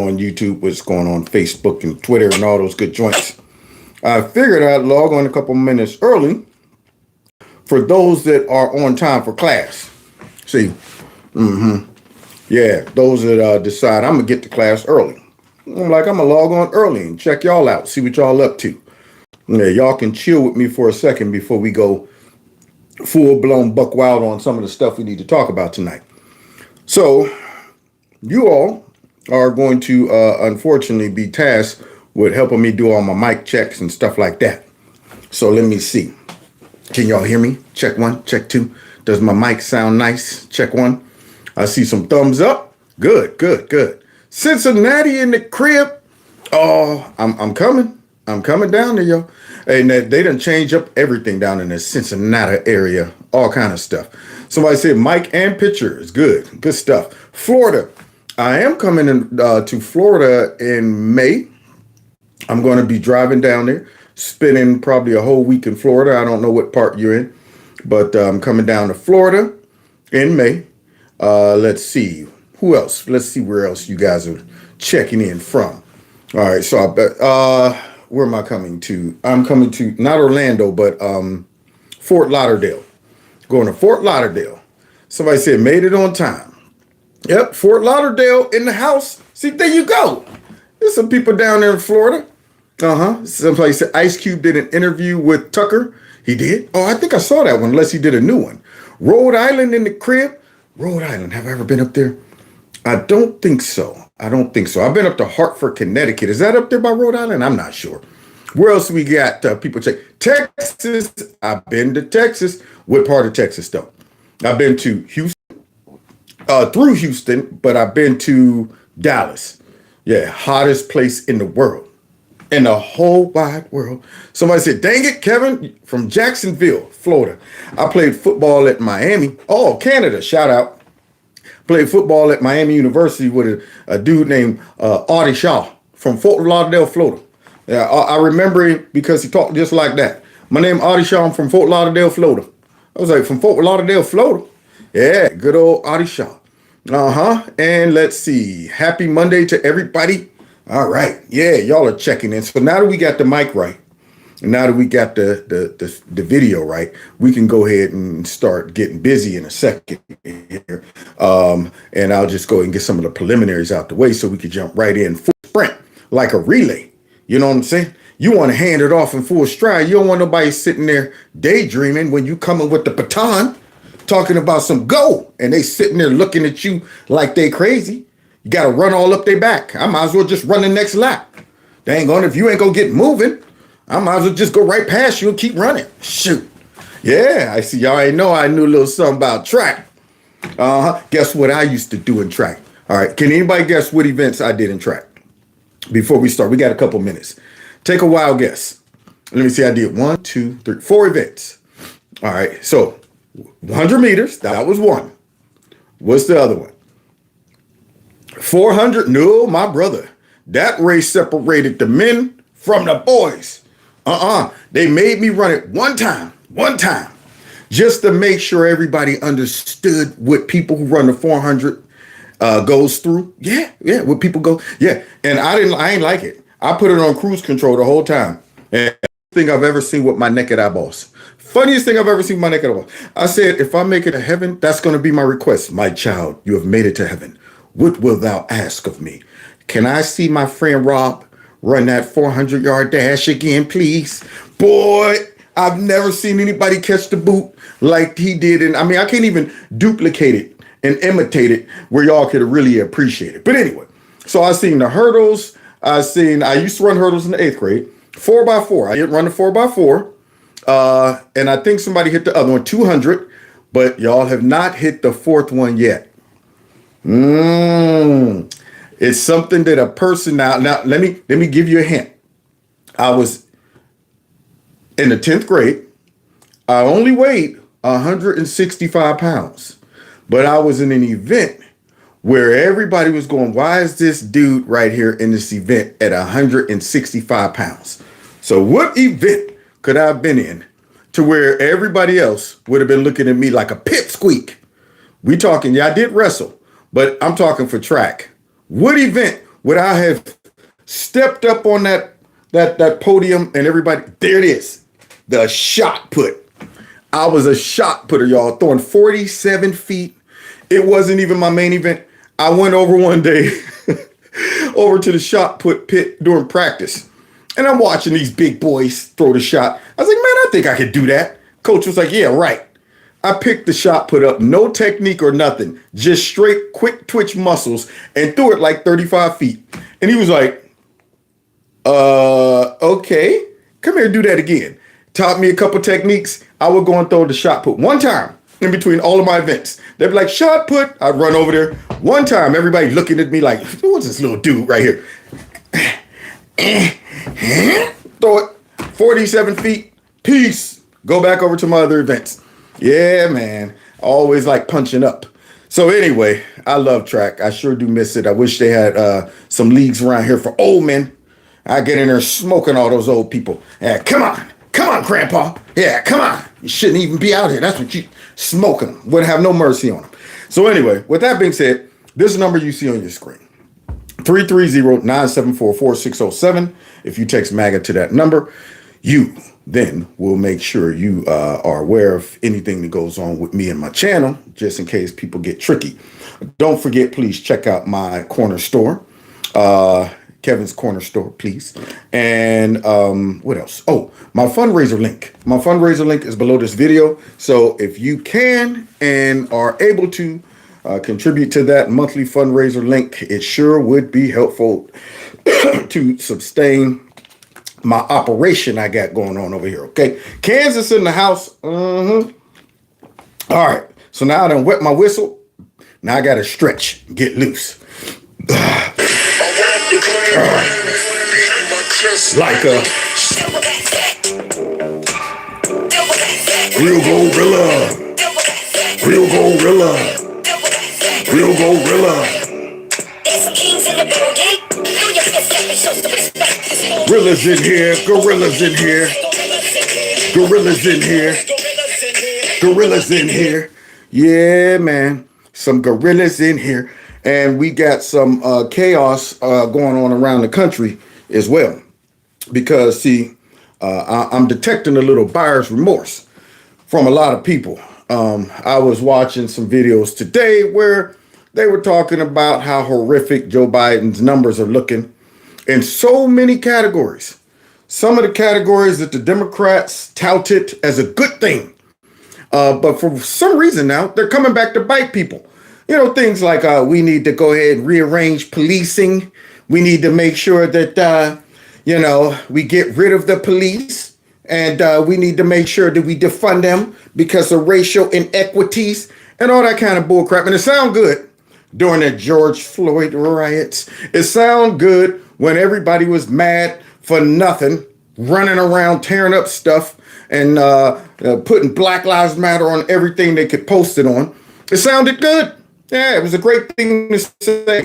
on YouTube, what's going on Facebook and Twitter and all those good joints. I figured I'd log on a couple minutes early for those that are on time for class. See, yeah, those that decide I'm gonna get to class early. I'm gonna log on early and check y'all out, see what y'all up to. Yeah, y'all can chill with me for a second before we go full blown buck wild on some of the stuff we need to talk about tonight. So, you all are going to unfortunately be tasked with helping me do all my mic checks and stuff like that. So let me see. Can y'all hear me? Check one, check two. Does my mic sound nice? Check one. I see some thumbs up. Good, good, good. Cincinnati in the crib. Oh, I'm coming. I'm coming down there, yo. And they done change up everything down in the Cincinnati area. All kind of stuff. Somebody said mic and picture is good. Good stuff. Florida. I am coming to Florida in May. I'm going to be driving down there, spending probably a whole week in Florida. I don't know what part you're in, but I'm coming down to Florida in May. Let's see. Who else? Let's see where else you guys are checking in from. All right, so I bet, where am I coming to? I'm coming to not Orlando, but Fort Lauderdale. Going to Fort Lauderdale. Somebody said made it on time. Yep, Fort Lauderdale in the house. See, there you go. There's some people down there in Florida. Somebody said Ice Cube did an interview with Tucker. He did? Oh, I think I saw that one, unless he did a new one. Rhode Island in the crib. Rhode Island, have I ever been up there? I don't think so. I've been up to Hartford, Connecticut. Is that up there by Rhode Island? I'm not sure. Where else we got people check? Texas. I've been to Texas. What part of Texas, though? I've been to Houston. Through Houston, but I've been to Dallas. Yeah, hottest place in the world. In the whole wide world. Somebody said, dang it, Kevin, from Jacksonville, Florida. I played football at Miami. Oh, Canada, shout out. Played football at Miami University with a dude named Artie Shaw from Fort Lauderdale, Florida. Yeah, I remember him because he talked just like that. My name Artie Shaw. I'm from Fort Lauderdale, Florida. I was like, from Fort Lauderdale, Florida? Yeah, good old Artie Shaw. And let's see. Happy Monday to everybody. All right. Yeah, y'all are checking in. So now that we got the mic right, and now that we got the video right, we can go ahead and start getting busy in a second here. And I'll just go ahead and get some of the preliminaries out the way so we can jump right in full sprint like a relay. You know what I'm saying? You want to hand it off in full stride. You don't want nobody sitting there daydreaming when you coming with the baton. Talking about some go, and they sitting there looking at you like they crazy. You got to run all up their back. I might as well just run the next lap. Dang on, if you ain't gonna get moving, I might as well just go right past you and keep running. Shoot. Yeah, I see y'all ain't know I knew a little something about track. Guess what I used to do in track? All right, can anybody guess what events I did in track? Before we start, we got a couple minutes. Take a wild guess. Let me see, I did 1, 2, 3, 4 events. All right, so 100 meters, that was one. What's the other one? 400, no, my brother. That race separated the men from the boys. They made me run it one time, just to make sure everybody understood what people who run the 400 goes through. Yeah, what people go. Yeah, and I ain't like it. I put it on cruise control the whole time. And thing I've ever seen with my naked eyeballs. Funniest thing I've ever seen with my naked eyeballs. I said, if I make it to heaven, that's going to be my request. My child, you have made it to heaven. What wilt thou ask of me? Can I see my friend Rob run that 400-yard dash again, please? Boy, I've never seen anybody catch the boot like he did. And I mean, I can't even duplicate it and imitate it where y'all could really appreciate it. But anyway, so I seen the hurdles. I used to run hurdles in the 8th grade. 4x4. I didn't run the 4x4. And I think somebody hit the other one, 200, but y'all have not hit the 4th one yet. It's something that a person now let me give you a hint. I was in the 10th grade. I only weighed 165 pounds, but I was in an event where everybody was going, why is this dude right here in this event at 165 pounds? So what event could I have been in to where everybody else would have been looking at me like a pipsqueak? We talking, yeah, I did wrestle, but I'm talking for track. What event would I have stepped up on that podium and everybody, there it is, the shot put. I was a shot putter, y'all, throwing 47 feet. It wasn't even my main event. I went over one day over to the shot put pit during practice. And I'm watching these big boys throw the shot. I was like, man, I think I could do that. Coach was like, yeah, right. I picked the shot put up, no technique or nothing, just straight quick twitch muscles, and threw it like 35 feet. And he was like, okay, come here, do that again. Taught me a couple techniques. I would go and throw the shot put one time in between all of my events. They'd be like, shot put. I'd run over there one time. Everybody looking at me like, what's this little dude right here? Throw it 47 feet. Peace. Go back over to my other events. Yeah, man. Always like punching up. So anyway, I love track. I sure do miss it. I wish they had some leagues around here for old men. I get in there smoking all those old people. Yeah, come on, Grandpa. Yeah, come on. You shouldn't even be out here. That's what you smoking them. Wouldn't have no mercy on them. So anyway, with that being said, this number you see on your screen, 330-974-4607. If you text MAGA to that number, you then will make sure you are aware of anything that goes on with me and my channel, just in case people get tricky. Don't forget, please check out my corner store, Kevin's Corner Store, please. And what else? Oh, my fundraiser link. My fundraiser link is below this video. So if you can and are able to contribute to that monthly fundraiser link, it sure would be helpful to sustain my operation I got going on over here. Okay, Kansas in the house. All right, so now I done wet my whistle. Now I gotta stretch, get loose. Like a real gorilla, real gorilla, real gorilla. Gorillas in here, gorillas in here, gorillas in here, gorillas in here. Yeah, man, some gorillas in here. And we got some chaos going on around the country as well. Because, see, I'm detecting a little buyer's remorse from a lot of people. I was watching some videos today where they were talking about how horrific Joe Biden's numbers are looking in so many categories. Some of the categories that the Democrats touted as a good thing. But for some reason now, they're coming back to bite people. You know, things like we need to go ahead and rearrange policing. We need to make sure that, we get rid of the police. And we need to make sure that we defund them because of racial inequities and all that kind of bullcrap. And it sounded good during the George Floyd riots. It sounded good when everybody was mad for nothing, running around tearing up stuff and putting Black Lives Matter on everything they could post it on. It sounded good. Yeah, it was a great thing to say.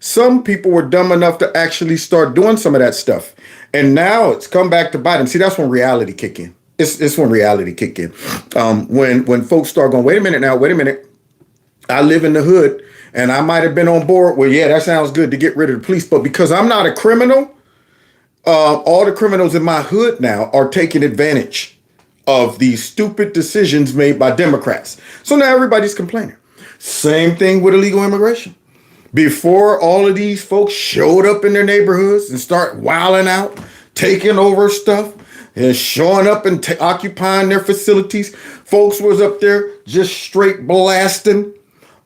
Some people were dumb enough to actually start doing some of that stuff. And now it's come back to bite them. See, that's when reality kick in. It's when reality kick in. When folks start going, wait a minute. I live in the hood and I might have been on board. Well, yeah, that sounds good to get rid of the police. But because I'm not a criminal, all the criminals in my hood now are taking advantage of these stupid decisions made by Democrats. So now everybody's complaining. Same thing with illegal immigration. Before all of these folks showed up in their neighborhoods and start wilding out, taking over stuff, and showing up and occupying their facilities, folks was up there just straight blasting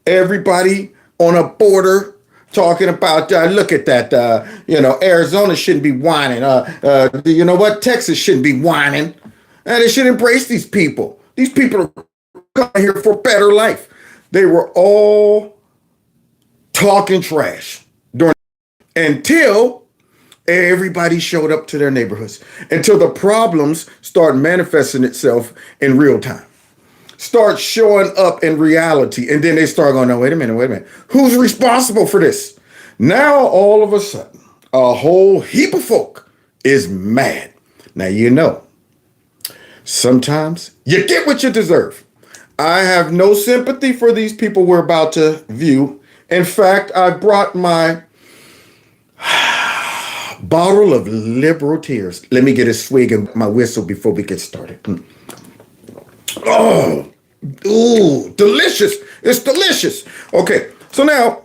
everybody on a border, talking about, look at that, Arizona shouldn't be whining. You know what? Texas shouldn't be whining. And they should embrace these people. These people are coming here for a better life. They were all talking trash until everybody showed up to their neighborhoods, until the problems start manifesting itself in real time, start showing up in reality. And then they start going, no, wait a minute. Who's responsible for this? Now, all of a sudden, a whole heap of folk is mad. Now, sometimes you get what you deserve. I have no sympathy for these people we're about to view. In fact, I brought my bottle of liberal tears. Let me get a swig of my whistle before we get started. Oh, ooh, delicious. It's delicious. Okay, so now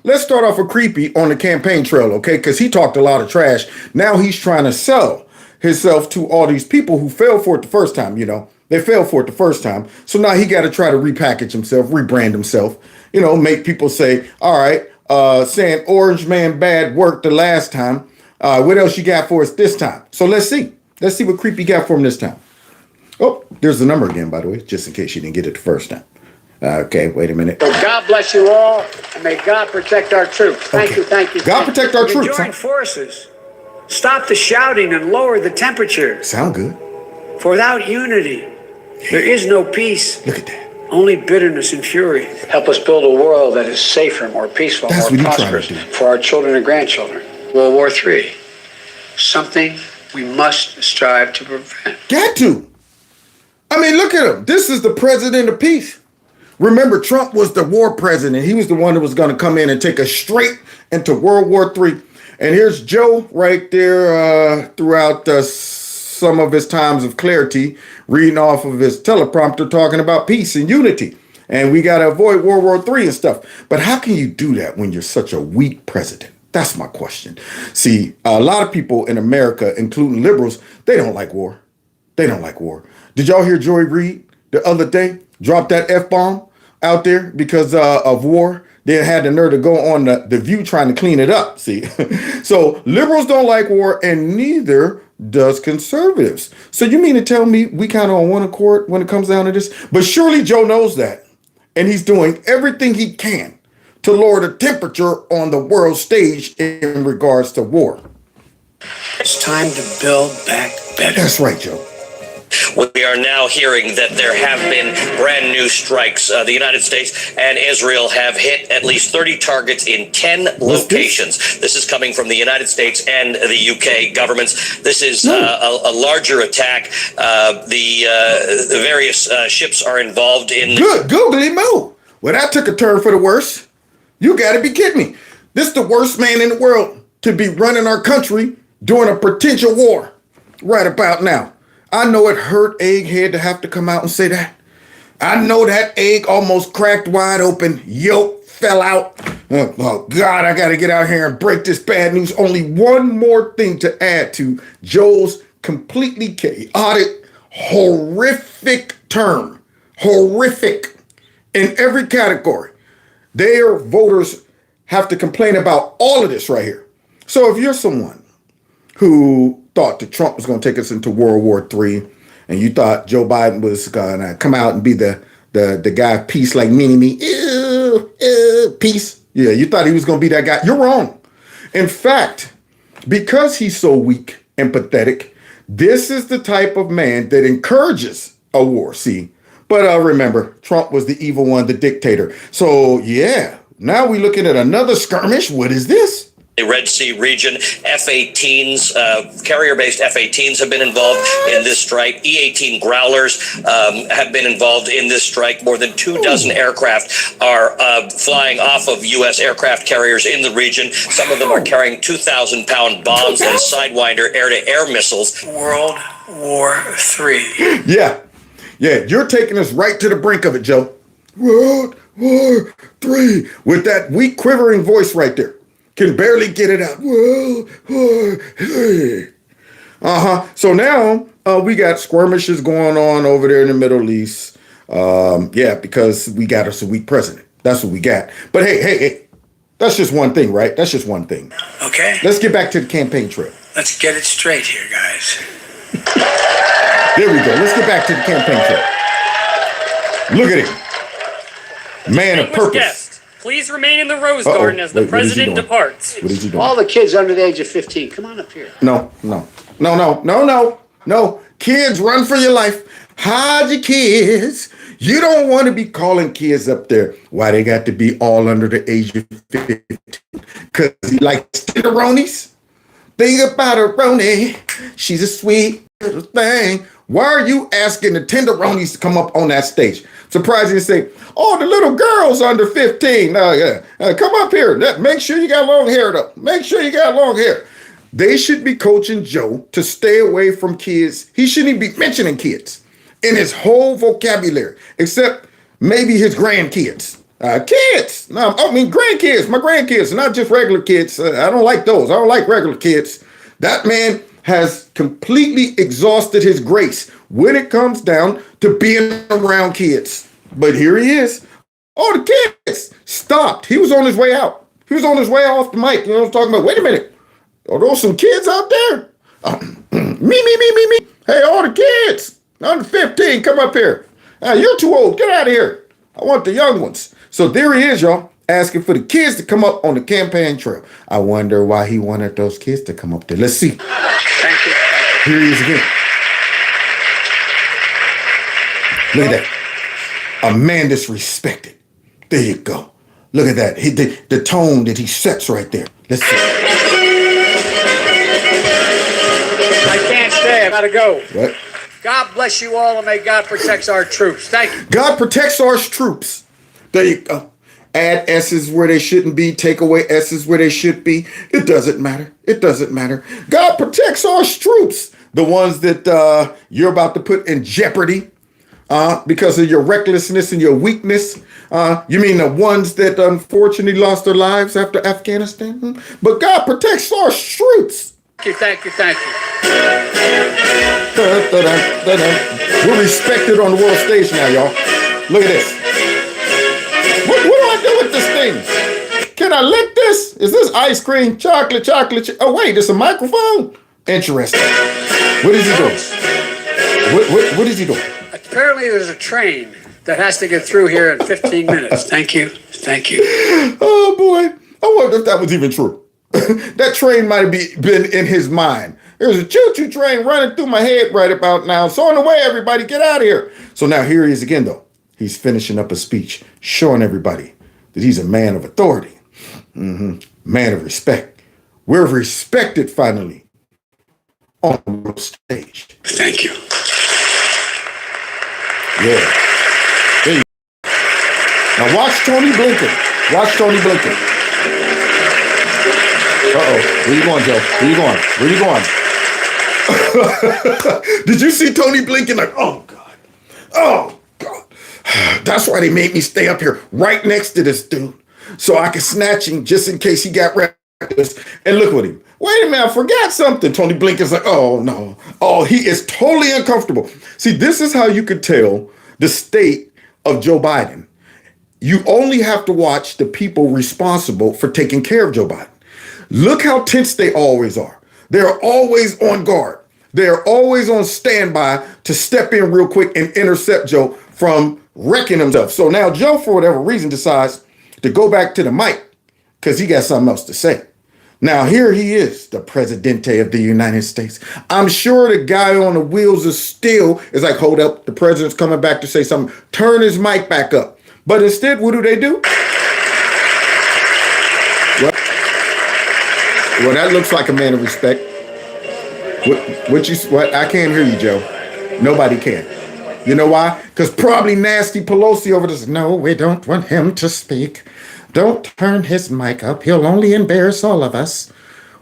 let's start off with Creepy on the campaign trail, okay? Because he talked a lot of trash. Now he's trying to sell himself to all these people who fell for it the first time, you know. They fell for it the first time. So now he got to try to repackage himself, rebrand himself, you know, make people say, all right, saying Orange Man bad worked the last time. What else you got for us this time? So let's see. Let's see what Creepy got for him this time. Oh, there's the number again, by the way, just in case you didn't get it the first time. Okay, wait a minute. So God bless you all, and may God protect our troops. Thank you, thank you. God protect our troops. Join forces. Stop the shouting and lower the temperature. Sound good. For without unity, there is no peace. Look at that. Only bitterness and fury. Help us build a world that is safer, more peaceful, That's more what you're prosperous trying to do. for our children and grandchildren. World War III. Something we must strive to prevent. Got to. I mean, look at him. This is the president of peace. Remember, Trump was the war president. He was the one that was going to come in and take us straight into World War III. And here's Joe right there throughout some of his times of clarity, reading off of his teleprompter, talking about peace and unity. And we got to avoid World War III and stuff. But how can you do that when you're such a weak president? That's my question. See, a lot of people in America, including liberals, they don't like war. They don't like war. Did y'all hear Joy Reid the other day drop that F-bomb out there because of war? They had the nerve to go on the View trying to clean it up. See, so liberals don't like war, and neither does conservatives. So you mean to tell me we kind of on one accord when it comes down to this? But surely Joe knows that, and he's doing everything he can to lower the temperature on the world stage in regards to war. It's time to build back better. That's right, Joe. We are now hearing that there have been brand new strikes. The United States and Israel have hit at least 30 targets in 10 locations. This is coming from the United States and the UK governments. This is a larger attack. The various ships are involved in... Good, googly moo. Well, that took a turn for the worse. You got to be kidding me. This is the worst man in the world to be running our country during a potential war right about now. I know it hurt Egghead to have to come out and say that. I know that egg almost cracked wide open. Yolk fell out. Oh, God, I got to get out here and break this bad news. Only one more thing to add to Joel's completely chaotic, horrific term. Horrific in every category. Their voters have to complain about all of this right here. So if you're someone who thought that Trump was going to take us into World War III, and you thought Joe Biden was going to come out and be the guy of peace like me, peace. Yeah, you thought he was going to be that guy. You're wrong. In fact, because he's so weak and pathetic, this is the type of man that encourages a war, see? But remember, Trump was the evil one, the dictator. So, yeah, now we're looking at another skirmish. What is this? The Red Sea region, F-18s, carrier-based F-18s have been involved in this strike. E-18 Growlers have been involved in this strike. More than 24 aircraft are flying off of U.S. aircraft carriers in the region. Some of them are carrying 2,000-pound bombs and Sidewinder air-to-air missiles. World War III. Yeah, you're taking us right to the brink of it, Joe. World War III. With that weak, quivering voice right there. Can barely get it out. So now we got skirmishes going on over there in the Middle East. Because we got us a weak president. That's what we got. But hey, that's just one thing, right? That's just one thing. Okay. Let's get back to the campaign trail. Let's get it straight here, guys. There we go. Let's get back to the campaign trail. Look at him. Man of purpose. Please remain in the Rose Garden as the president departs. What is he doing? All the kids under the age of 15, come on up here. No. Kids, run for your life. Hide your kids. You don't want to be calling kids up there. Why they got to be all under the age of 15? Because he likes tenderonis. Think about a Roni. She's a sweet little thing. Why are you asking the tenderonis to come up on that stage? Surprising to say, oh, the little girl's under 15. Come up here. Make sure you got long hair, though. Make sure you got long hair. They should be coaching Joe to stay away from kids. He shouldn't even be mentioning kids in his whole vocabulary, except maybe his grandkids. Kids. No, I mean grandkids. My grandkids, not just regular kids. I don't like those. I don't like regular kids. That man has completely exhausted his grace when it comes down to being around kids. But here he is. Oh, the kids stopped. He was on his way out. He was on his way off the mic. You know what I'm talking about? Wait a minute. Are those some kids out there? Me. Hey, all the kids under 15, come up here. You're too old. Get out of here. I want the young ones. So there he is, y'all, asking for the kids to come up on the campaign trail. I wonder why he wanted those kids to come up there. Let's see. Thank you. Here he is again. Look at that. A man that's respected. There you go. Look at that. The tone that he sets right there. Let's see. I can't stay. I gotta go. What? God bless you all, and may God protect our troops. Thank you. God protects our troops. There you go. Add S's where they shouldn't be. Take away S's where they should be. It doesn't matter. It doesn't matter. God protects our troops. The ones that you're about to put in jeopardy because of your recklessness and your weakness. You mean the ones that unfortunately lost their lives after Afghanistan? But God protects our troops. Thank you. We're respected on the world stage now, y'all. Look at this. What do I do with this thing? Can I lick this? Is this ice cream, chocolate? Oh, wait, it's a microphone? Interesting. What is he doing? What is he doing? Apparently there's a train that has to get through here in 15 minutes. Thank you. Oh, boy. I wonder if that was even true. That train might have been in his mind. There's a choo-choo train running through my head right about now. So on the way, everybody, get out of here. So now here he is again, though. He's finishing up a speech, showing everybody that he's a man of authority, man of respect. We're respected finally on the world stage. Thank you. Yeah. There you go. Now watch Tony Blinken. Watch Tony Blinken. Uh-oh. Where you going, Joe? Where you going? Did you see Tony Blinken? Like, oh, God. Oh, God. That's why they made me stay up here right next to this dude so I could snatch him just in case he got reckless. And look at him. Wait a minute, I forgot something. Tony Blinken's like, oh, no. Oh, he is totally uncomfortable. See, this is how you could tell the state of Joe Biden. You only have to watch the people responsible for taking care of Joe Biden. Look how tense they always are. They're always on guard. They're always on standby to step in real quick and intercept Joe from wrecking himself. So now Joe, for whatever reason, decides to go back to the mic because he got something else to say. Now, here he is, the Presidente of the United States. I'm sure the guy on the wheels of steel is like, hold up, the president's coming back to say something. Turn his mic back up. But instead, what do? Well, that looks like a man of respect. What? I can't hear you, Joe. Nobody can. You know why? Because probably nasty Pelosi over there. No, we don't want him to speak. Don't turn his mic up. He'll only embarrass all of us.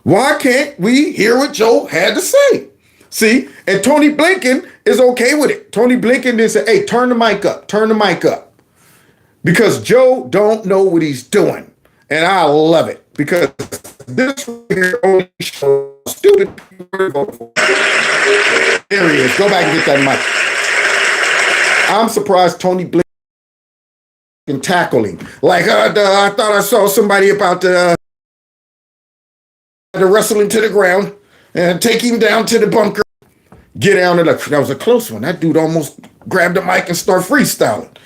Why can't we hear what Joe had to say? See, and Tony Blinken is okay with it. Tony Blinken did say, hey, turn the mic up. Because Joe don't know what he's doing. And I love it. Because this right here only shows stupid people to vote for. There he is. Go back and get that mic. I'm surprised Tony Blinken can tackle him. Like, I thought I saw somebody about to wrestle him to the ground and take him down to the bunker. Get down to that was a close one. That dude almost grabbed the mic and started freestyling.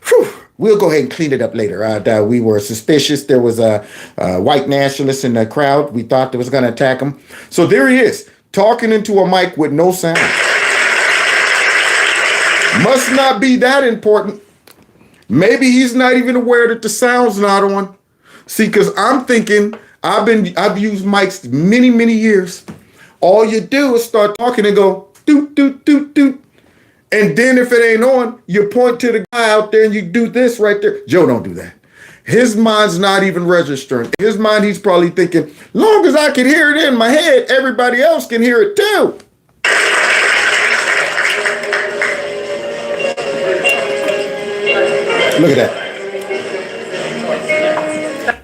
Whew. We'll go ahead and clean it up later. We were suspicious. There was a white nationalist in the crowd. We thought they was going to attack him. So there he is, talking into a mic with no sound. Must not be that important. Maybe he's not even aware that the sound's not on. See, because I'm thinking, I've used mics many years. All you do is start talking and go, doot, doot, doot, doot. And then if it ain't on, you point to the guy out there and you do this right there. Joe don't do that. His mind's not even registering. His mind, he's probably thinking, long as I can hear it in my head, everybody else can hear it too. Look at that.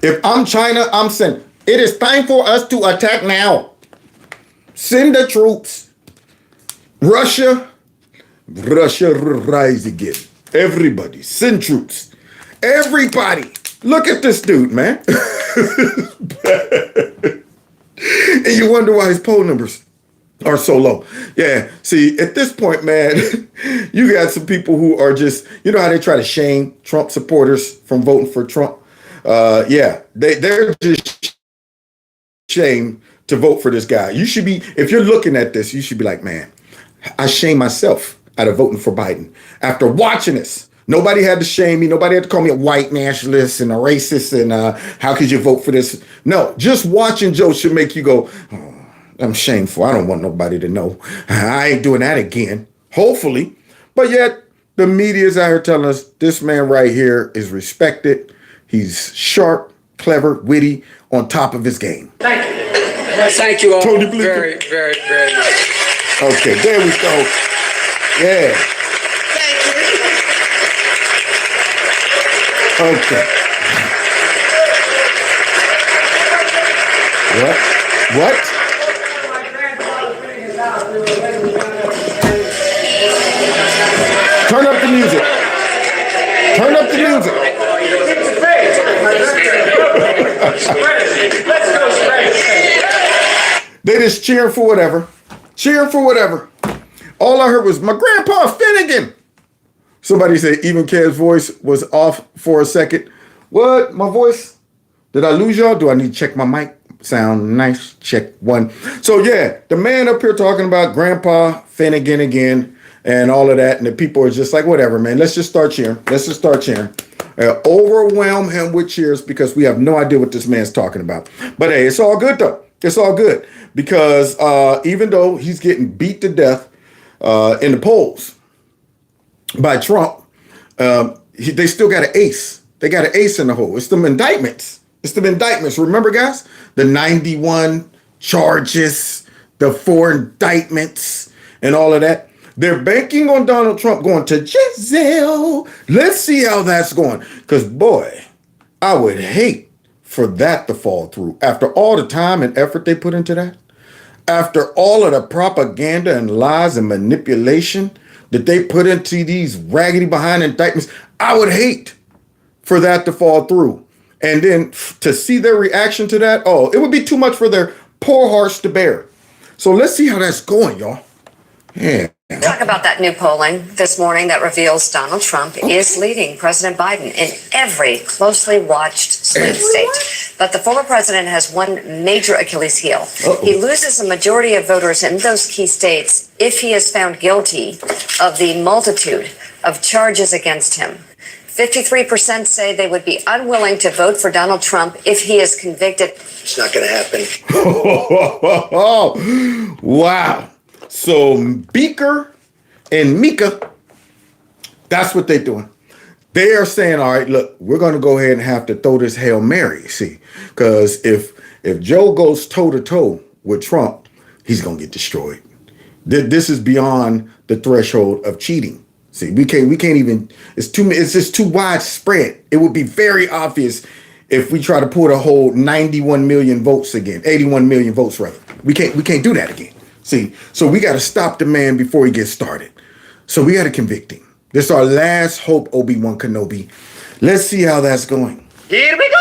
If I'm China, I'm saying, it is time for us to attack now. Send the troops. Russia rise again. Everybody, send troops. Everybody. Look at this dude, man. And you wonder why his poll numbers are so low. Yeah, see, at this point, man, you got some people who are just, you know how they try to shame Trump supporters from voting for Trump? Yeah, they're just shamed to vote for this guy. You should be, if you're looking at this, you should be like, man, I shame myself out of voting for Biden. After watching this, nobody had to shame me. Nobody had to call me a white nationalist and a racist and how could you vote for this? No, just watching Joe should make you go, oh, I'm shameful. I don't want nobody to know. I ain't doing that again. Hopefully. But yet, the media is out here telling us this man right here is respected. He's sharp, clever, witty, on top of his game. Thank you. Thank you all Tony very, very, very much. Okay, there we go. Yeah. Okay. What? Turn up the music. Turn up the music. They just cheering for whatever. Cheering for whatever. All I heard was, my grandpa Finnegan. Somebody said even Kev's voice was off for a second. What? My voice? Did I lose y'all? Do I need to check my mic? Sound nice. Check one. So yeah, the man up here talking about Grandpa Finnegan again and all of that. And the people are just like, whatever, man. Let's just start cheering. Let's just start cheering. Overwhelm him with cheers because we have no idea what this man's talking about. But hey, it's all good though. It's all good because even though he's getting beat to death in the polls by Trump, they still got an ace. They got an ace in the hole. It's them indictments. It's them indictments. Remember, guys? The 91 charges, the 4 indictments, and all of that. They're banking on Donald Trump going to jail. Let's see how that's going. Because, boy, I would hate for that to fall through. After all the time and effort they put into that, after all of the propaganda and lies and manipulation that they put into these raggedy behind indictments, I would hate for that to fall through. And then to see their reaction to that, oh, it would be too much for their poor hearts to bear. So let's see how that's going, y'all. Yeah. Talk about that new polling this morning that reveals Donald Trump is leading President Biden in every closely watched swing state. But the former president has one major Achilles heel. He loses a majority of voters in those key states if he is found guilty of the multitude of charges against him. 53% say they would be unwilling to vote for Donald Trump if he is convicted. It's not going to happen. Wow. So Beaker and Mika, that's what they're doing. They are saying, all right, look, we're going to go ahead and have to throw this Hail Mary, see, because if Joe goes toe-to-toe with Trump, he's going to get destroyed. This is beyond the threshold of cheating. See, we can't even, it's just too widespread. It would be very obvious if we try to pull the whole 91 million votes again, 81 million votes rather. We can't do that again. See, so we got to stop the man before he gets started. So we got to convict him. This is our last hope, Obi-Wan Kenobi. Let's see how that's going. Here we go!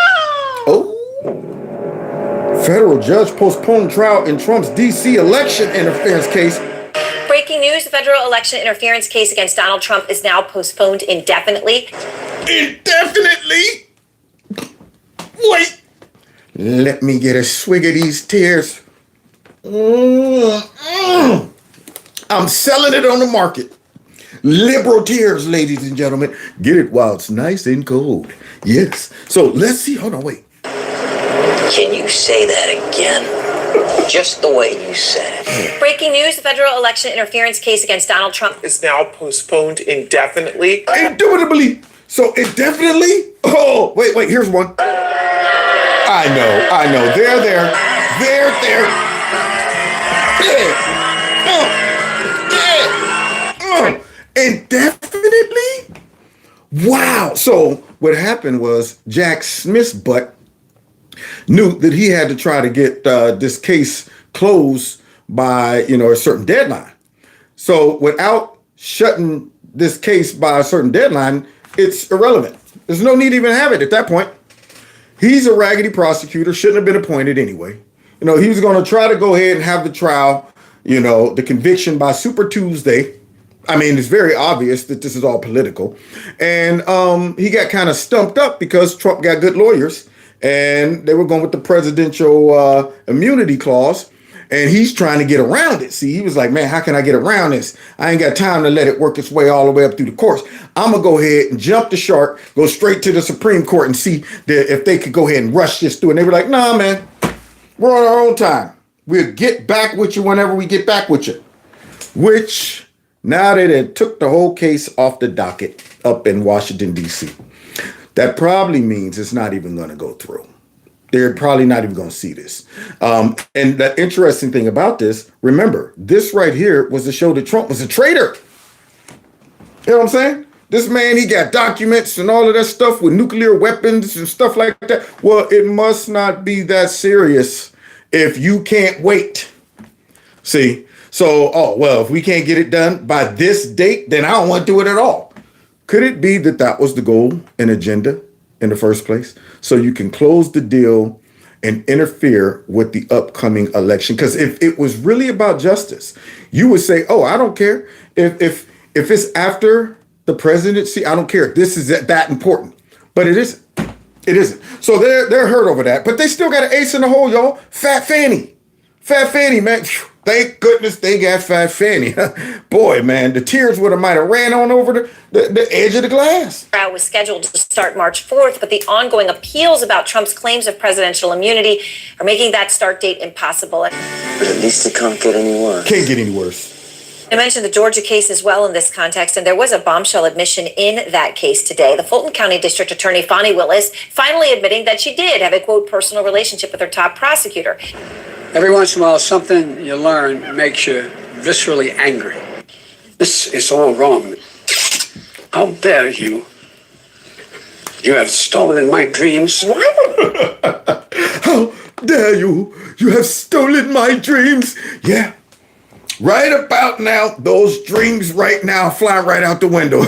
Oh. Federal judge postponed trial in Trump's D.C. election interference case. Breaking news, the federal election interference case against Donald Trump is now postponed indefinitely. Indefinitely? Wait. Let me get a swig of these tears. I'm selling it on the market. Liberal tears, ladies and gentlemen. Get it while it's nice and cold. Yes. So let's see. Hold on, wait. Can you say that again? Just the way you said it. Breaking news, the federal election interference case against Donald Trump is now postponed indefinitely. Indubitably. So it definitely, oh, wait, here's one. I know. There. And definitely, wow. So what happened was Jack Smith's butt knew that he had to try to get this case closed by, a certain deadline. So without shutting this case by a certain deadline, it's irrelevant. There's no need to even have it at that point. He's a raggedy prosecutor, shouldn't have been appointed anyway. He was going to try to go ahead and have the trial, the conviction by Super Tuesday. I mean, it's very obvious that this is all political. And he got kind of stumped up because Trump got good lawyers and they were going with the presidential immunity clause. And he's trying to get around it. See, he was like, man, how can I get around this? I ain't got time to let it work its way all the way up through the courts. I'm going to go ahead and jump the shark, go straight to the Supreme Court and see if they could go ahead and rush this through. And they were like, nah, man, we're on our own time. We'll get back with you whenever we get back with you. Which, now that it took the whole case off the docket up in Washington, D.C., that probably means it's not even going to go through. They're probably not even going to see this. And the interesting thing about this, remember, this right here was to show that Trump was a traitor. You know what I'm saying? This man, he got documents and all of that stuff with nuclear weapons and stuff like that. Well, it must not be that serious if you can't wait. See? So, if we can't get it done by this date, then I don't want to do it at all. Could it be that that was the goal and agenda in the first place? So you can close the deal and interfere with the upcoming election. Because if it was really about justice, you would say, I don't care. If it's after the presidency, I don't care. This is that important. But it isn't. It isn't. So they're hurt over that. But they still got an ace in the hole, y'all. Fat Fanny. Fat Fanny, man. Thank goodness they got Fat Fanny. Boy, man, the tears might have ran on over the edge of the glass. Trial was scheduled to start March 4th, but the ongoing appeals about Trump's claims of presidential immunity are making that start date impossible. But at least it can't get any worse. Can't get any worse. I mentioned the Georgia case as well in this context, and there was a bombshell admission in that case today. The Fulton County District Attorney, Fonnie Willis, finally admitting that she did have a, quote, personal relationship with her top prosecutor. Every once in a while, something you learn makes you viscerally angry. This is all wrong. How dare you? You have stolen my dreams. How dare you? You have stolen my dreams. Yeah. Right about now, those dreams right now fly right out the window.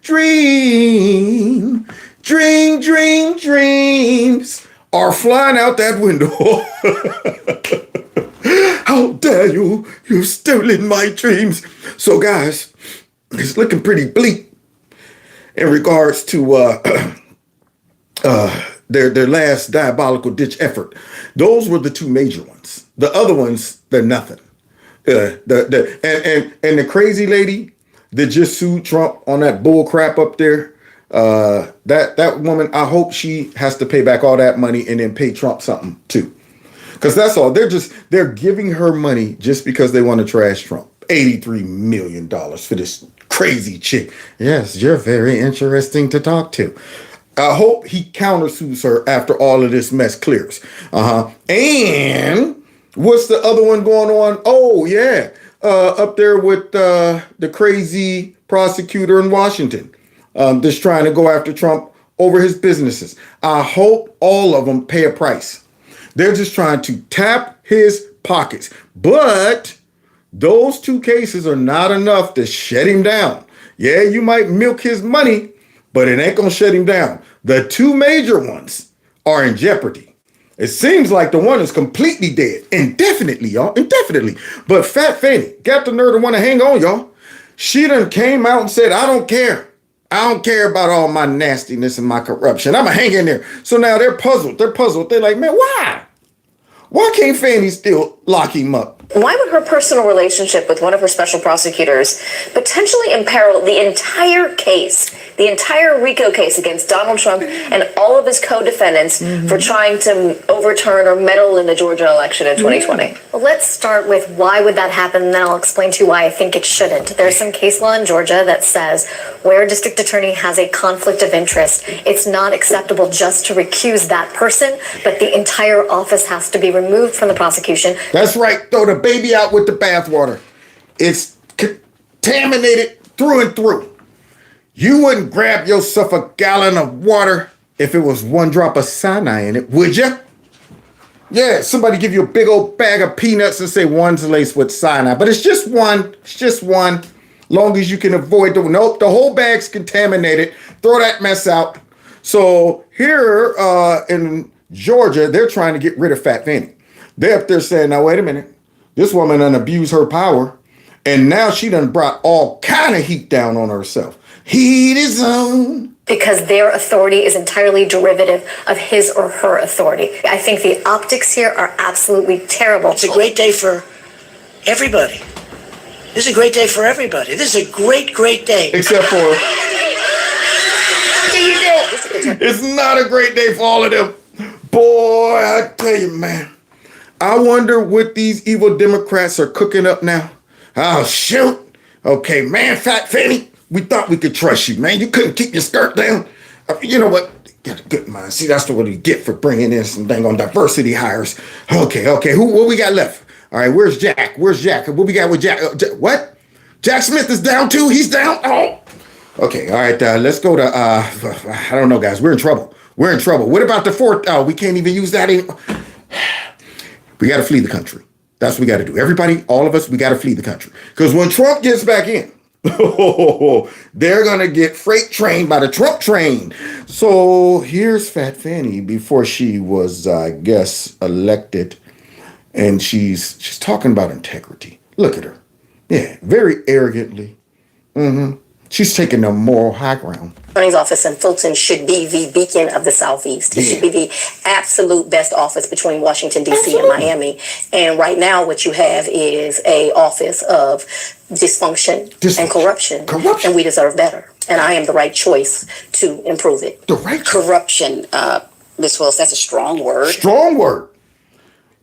Dreams are flying out that window. How dare you? You've stolen my dreams. So guys, it's looking pretty bleak in regards to their last diabolical ditch effort. Those were the two major ones. The other ones, they're nothing. And the crazy lady that just sued Trump on that bull crap up there, that woman, I hope she has to pay back all that money and then pay Trump something too. Because that's all. They're giving her money just because they want to trash Trump. $83 million for this crazy chick. Yes, you're very interesting to talk to. I hope he countersues her after all of this mess clears. And what's the other one going on? Oh, yeah. Up there with the crazy prosecutor in Washington that's trying to go after Trump over his businesses. I hope all of them pay a price. They're just trying to tap his pockets. But those two cases are not enough to shut him down. Yeah, you might milk his money, but it ain't going to shut him down. The two major ones are in jeopardy. It seems like the one is completely dead. Indefinitely, y'all. Indefinitely. But Fat Fanny got the nerve to want to hang on, y'all. She done came out and said, I don't care. I don't care about all my nastiness and my corruption. I'm going to hang in there. So now they're puzzled. They're like, man, why? Why can't Fanny still lock him up? Why would her personal relationship with one of her special prosecutors potentially imperil the entire case, the entire RICO case against Donald Trump and all of his co-defendants for trying to overturn or meddle in the Georgia election in 2020? Well, let's start with why would that happen, and then I'll explain to you why I think it shouldn't. There's some case law in Georgia that says where a district attorney has a conflict of interest, it's not acceptable just to recuse that person, but the entire office has to be removed from the prosecution. That's right. Throw the baby out with the bathwater. It's contaminated through and through. You wouldn't grab yourself a gallon of water if it was one drop of cyanide in it, would you? Yeah, somebody give you a big old bag of peanuts and say one's laced with cyanide, but it's just one. It's just one. Long as you can avoid the nope, the whole bag's contaminated. Throw that mess out. So here in Georgia, they're trying to get rid of Fat Fanny. They're up there saying, now wait a minute. This woman done abused her power, and now she done brought all kind of heat down on herself. Heat is on. Because their authority is entirely derivative of his or her authority. I think the optics here are absolutely terrible. It's a great day for everybody. This is a great day for everybody. This is a great, great day. Except for... It's not a great day for all of them. Boy, I tell you, man. I wonder what these evil Democrats are cooking up now. Oh, shoot. Okay, man, Fat Fanny, we thought we could trust you, man. You couldn't keep your skirt down. You know what? Get a good mind. See, that's what you get for bringing in some dang on diversity hires. Okay. What we got left? All right, where's Jack? Where's Jack? What we got with Jack? What? Jack Smith is down too? He's down? Oh. Okay, all right, let's go to, I don't know, guys. We're in trouble. What about the fourth? Oh, we can't even use that anymore. We got to flee the country. That's what we got to do. Everybody, all of us, we got to flee the country. Because when Trump gets back in, they're going to get freight trained by the Trump train. So here's Fat Fanny before she was, I guess, elected. And she's talking about integrity. Look at her. Yeah, very arrogantly. She's taking the moral high ground. Attorney's office in Fulton should be the beacon of the Southeast. It should be the absolute best office between Washington, D.C. and Miami. And right now what you have is a office of dysfunction and corruption. And we deserve better. And I am the right choice to improve it. The right corruption, Ms. Willis, that's a strong word. Strong word.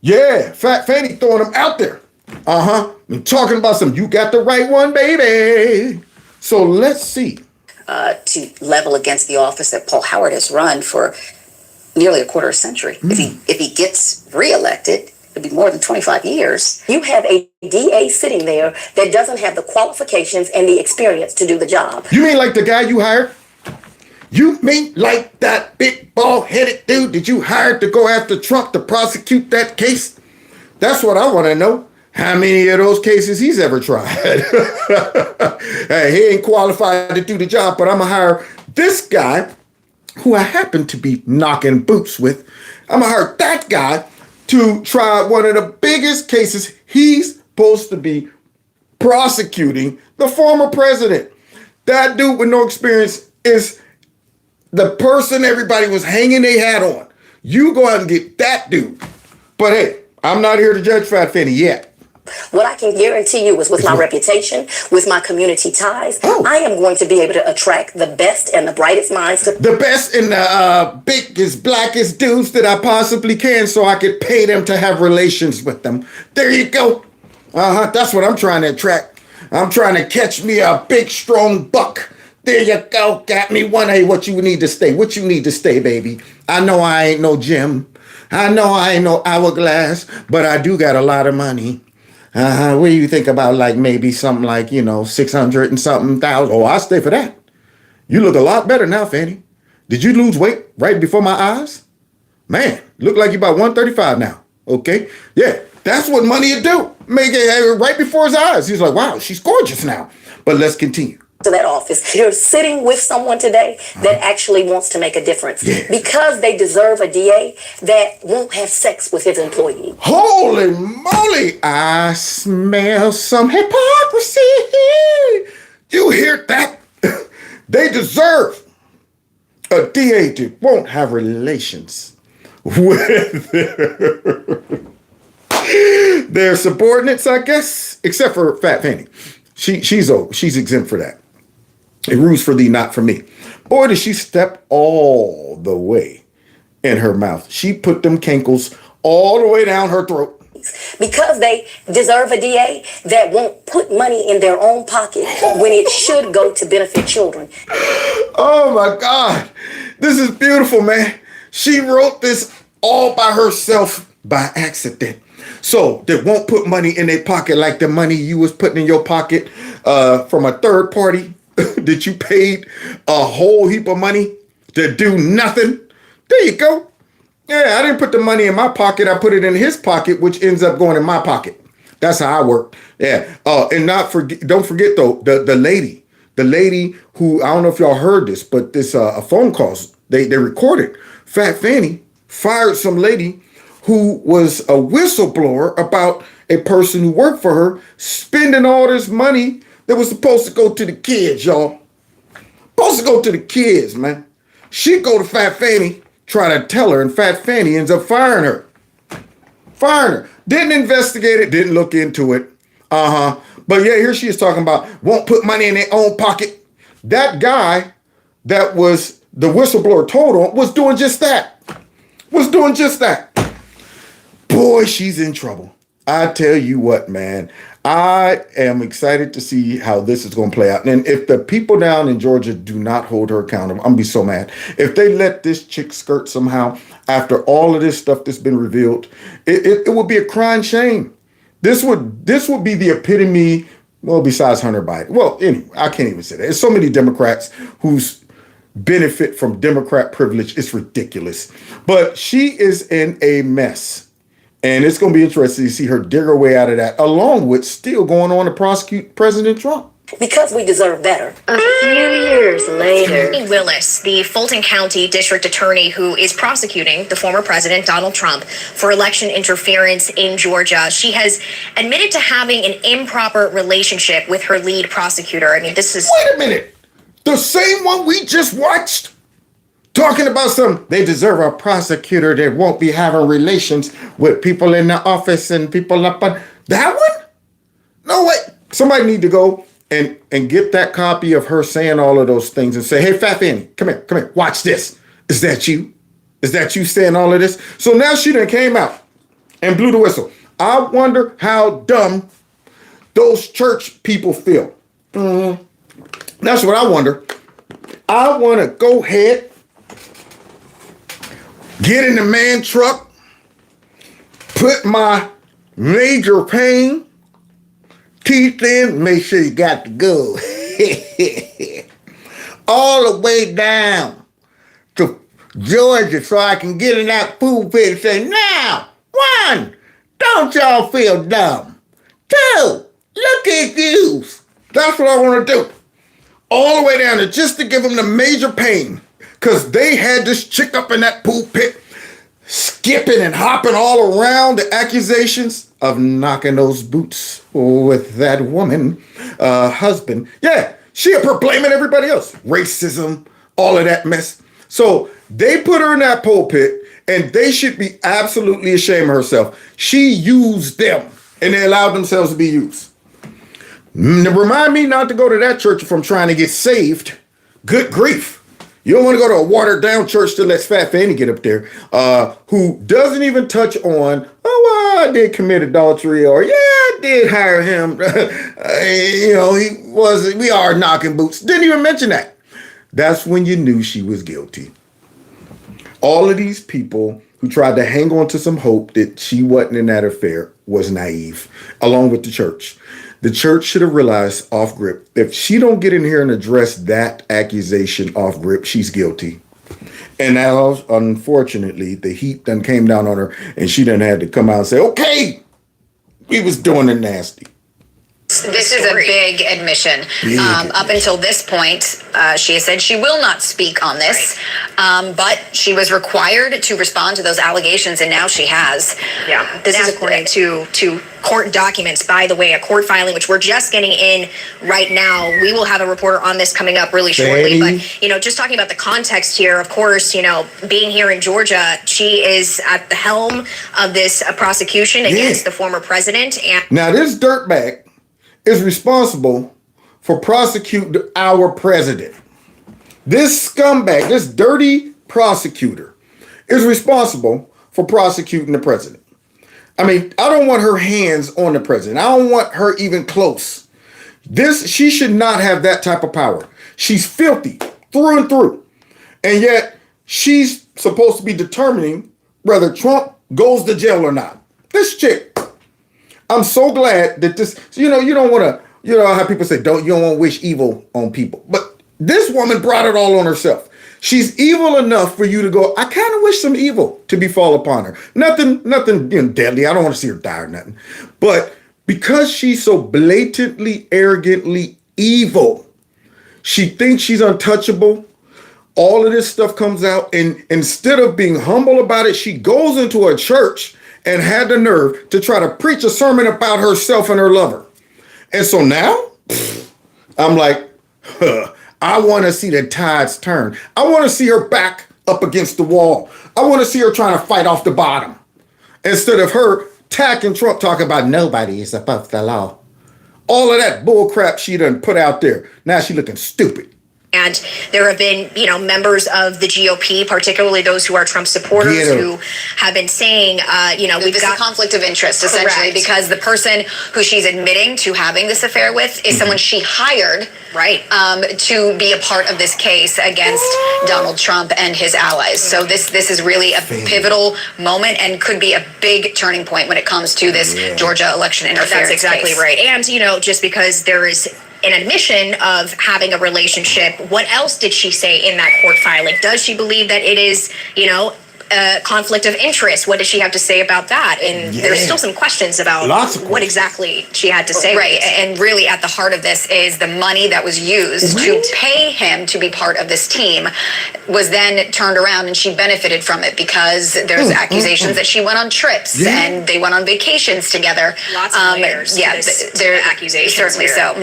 Yeah, Fat Fanny throwing them out there. I'm talking about some, you got the right one, baby. So let's see. To level against the office that Paul Howard has run for nearly a quarter century. If he gets reelected, it'll be more than 25 years. You have a DA sitting there that doesn't have the qualifications and the experience to do the job. You mean like the guy you hired? You mean like that big bald-headed dude that you hired to go after Trump to prosecute that case? That's what I want to know. How many of those cases he's ever tried? Hey, he ain't qualified to do the job, but I'm going to hire this guy who I happen to be knocking boots with. I'm going to hire that guy to try one of the biggest cases he's supposed to be prosecuting the former president. That dude with no experience is the person everybody was hanging their hat on. You go out and get that dude. But hey, I'm not here to judge Fat Fanny yet. What I can guarantee you is with my reputation, with my community ties, I am going to be able to attract the best and the brightest minds. The best and the biggest, blackest dudes that I possibly can so I could pay them to have relations with them. There you go. That's what I'm trying to attract. I'm trying to catch me a big, strong buck. There you go. Got me one. Hey, what you need to stay? What you need to stay, baby? I know I ain't no Jim. I know I ain't no Hourglass, but I do got a lot of money. What do you think about like maybe something like, 600 and something thousand? Oh, I'll stay for that. You look a lot better now, Fanny. Did you lose weight right before my eyes? Man, look like you're about 135 now. Okay. Yeah, that's what money would do. Make it right before his eyes. He's like, wow, she's gorgeous now. But let's continue. To that office. You're sitting with someone today that actually wants to make a difference because they deserve a DA that won't have sex with his employee. Holy moly, I smell some hypocrisy. You hear that? They deserve a DA that won't have relations with their They're subordinates, I guess, except for Fat Fanny. She's exempt for that. It rules for thee, not for me. Boy, did she step all the way in her mouth. She put them cankles all the way down her throat. Because they deserve a DA that won't put money in their own pocket when it should go to benefit children. Oh my God. This is beautiful, man. She wrote this all by herself by accident. So they won't put money in their pocket like the money you was putting in your pocket from a third party that you paid a whole heap of money to do nothing. There you go. Yeah, I didn't put the money in my pocket. I put it in his pocket, which ends up going in my pocket. That's how I work. Yeah. And don't forget though, the lady who, I don't know if y'all heard this, but this a phone calls they recorded. Fat Fanny fired some lady who was a whistleblower about a person who worked for her spending all this money that was supposed to go to the kids, y'all. Supposed to go to the kids, man. She go to Fat Fanny, try to tell her, and Fat Fanny ends up firing her. Didn't investigate it, didn't look into it. But yeah, here she is talking about won't put money in their own pocket. That guy that was the whistleblower told on was doing just that. Boy, she's in trouble. I tell you what, man. I am excited to see how this is going to play out. And if the people down in Georgia do not hold her accountable, I'm going to be so mad. If they let this chick skirt somehow after all of this stuff that's been revealed, it would be a crying shame. This would be the epitome, well, besides Hunter Biden. Well, anyway, I can't even say that. There's so many Democrats who's benefit from Democrat privilege. It's ridiculous. But she is in a mess. And it's going to be interesting to see her dig her way out of that, along with still going on to prosecute President Trump. Because we deserve better. A few years later. Willis, the Fulton County District Attorney who is prosecuting the former President Donald Trump for election interference in Georgia, she has admitted to having an improper relationship with her lead prosecutor. I mean, this is... Wait a minute. The same one we just watched? Talking about they deserve a prosecutor that won't be having relations with people in the office and people up on that one? No way. Somebody need to go and get that copy of her saying all of those things and say, hey, Fat Fanny, come here, watch this. Is that you? Is that you saying all of this? So now she done came out and blew the whistle. I wonder how dumb those church people feel. That's what I wonder. I want to go ahead, get in the man truck, put my major pain teeth in, make sure you got to go. All the way down to Georgia so I can get in that pulpit and say, now, one, don't y'all feel dumb? Two, look at you. That's what I want to do. All the way down there just to give them the major pain. Because they had this chick up in that pulpit skipping and hopping all around the accusations of knocking those boots with that woman husband. Yeah, she up here blaming everybody else. Racism, all of that mess. So they put her in that pulpit and they should be absolutely ashamed of herself. She used them and they allowed themselves to be used. Remind me not to go to that church if I'm trying to get saved. Good grief. You don't want to go to a watered down church that lets Fat Fanny get up there, who doesn't even touch on, I did commit adultery, or yeah, I did hire him. We are knocking boots. Didn't even mention that. That's when you knew she was guilty. All of these people who tried to hang on to some hope that she wasn't in that affair was naive, along with the church. The church should have realized off grip, if she don't get in here and address that accusation off grip, she's guilty. And now, unfortunately, the heat done came down on her and she done had to come out and say, okay, we was doing it nasty. This is a big admission. Up until this point, she has said she will not speak on this, but she was required to respond to those allegations, and now she has. Yeah, this is according to court documents, by the way, a court filing, which we're just getting in right now. We will have a reporter on this coming up really shortly. But, just talking about the context here, of course, being here in Georgia, she is at the helm of this prosecution against the former president. And now this dirtbag is responsible for prosecuting our president. This scumbag, this dirty prosecutor is responsible for prosecuting the president. I mean, I don't want her hands on the president. I don't want her even close. She should not have that type of power. She's filthy through and through. And yet she's supposed to be determining whether Trump goes to jail or not. This chick. I'm so glad that this, you don't want to, how people say, you don't want to wish evil on people. But this woman brought it all on herself. She's evil enough for you to go, I kind of wish some evil to befall upon her. Nothing deadly. I don't want to see her die or nothing. But because she's so blatantly, arrogantly evil, she thinks she's untouchable. All of this stuff comes out. And instead of being humble about it, she goes into a church and had the nerve to try to preach a sermon about herself and her lover. And so now, I'm like, I want to see the tides turn. I want to see her back up against the wall. I want to see her trying to fight off the bottom. Instead of her attacking Trump, talking about nobody is above the law. All of that bull crap she done put out there. Now she looking stupid. And there have been, members of the GOP, particularly those who are Trump supporters, who have been saying, we've got a conflict of interest, essentially, because the person who she's admitting to having this affair with is someone she hired, to be a part of this case against Donald Trump and his allies. So this is really a pivotal moment and could be a big turning point when it comes to this Georgia election interference. That's exactly case. right. And, just because there is an admission of having a relationship, what else did she say in that court filing? Does she believe that it is, a conflict of interest? What does she have to say about that? And there's still some questions about what exactly she had to say. Right. And really at the heart of this is the money that was used to pay him to be part of this team was then turned around, and she benefited from it because there's accusations that she went on trips and they went on vacations together. Lots of layers. There are accusations. Certainly so.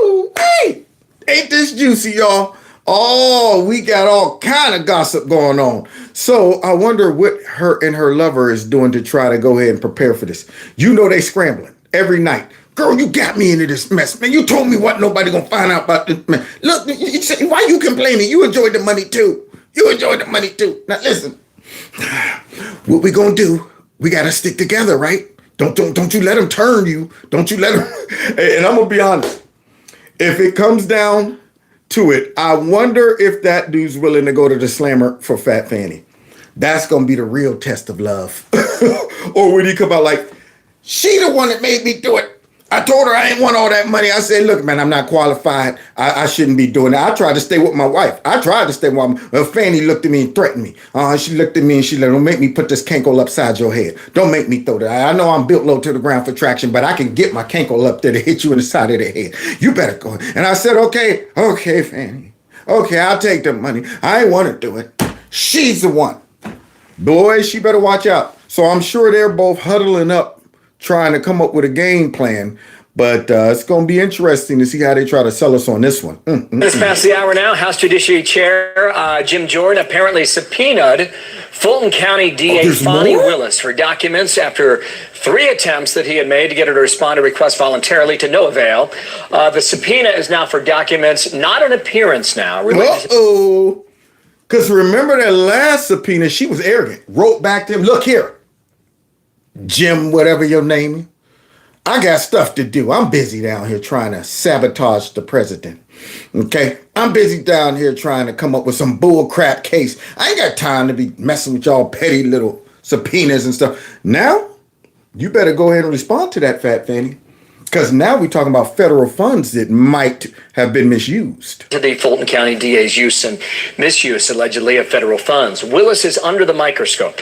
Woo! Hey, ain't this juicy, y'all? Oh, we got all kind of gossip going on. So I wonder what her and her lover is doing to try to go ahead and prepare for this. They scrambling every night. Girl, you got me into this mess, man. You told me what nobody gonna find out about this, man. Look, why you complaining? You enjoyed the money too. Now listen, what we gonna do? We gotta stick together, right? Don't you let him turn you. Don't you let him. And I'm gonna be honest. If it comes down to it, I wonder if that dude's willing to go to the slammer for Fat Fanny. That's gonna be the real test of love. Or would he come out like, she the one that made me do it. I told her I didn't want all that money. I said, look, man, I'm not qualified. I shouldn't be doing that. I tried to stay with my wife. Fanny looked at me and threatened me. She looked at me and she said, don't make me put this cankle upside your head. Don't make me throw that. I know I'm built low to the ground for traction, but I can get my cankle up there to hit you in the side of the head. You better go. And I said, okay, Fanny. Okay, I'll take the money. I ain't want to do it. She's the one. Boy, she better watch out. So I'm sure they're both huddling up, trying to come up with a game plan, but it's going to be interesting to see how they try to sell us on this one. It's past the hour now. House Judiciary Chair Jim Jordan apparently subpoenaed Fulton County DA Fonnie Willis for documents after 3 attempts that he had made to get her to respond to requests voluntarily to no avail. The subpoena is now for documents, not an appearance now. Because remember that last subpoena, she was arrogant. Wrote back to him, look here, Jim, whatever your name is, I got stuff to do. I'm busy down here trying to sabotage the president. Okay? I'm busy down here trying to come up with some bull crap case. I ain't got time to be messing with y'all petty little subpoenas and stuff. Now, you better go ahead and respond to that, Fat Fanny. Because now we're talking about federal funds that might have been misused. To the Fulton County DA's use and misuse, allegedly, of federal funds. Willis is under the microscope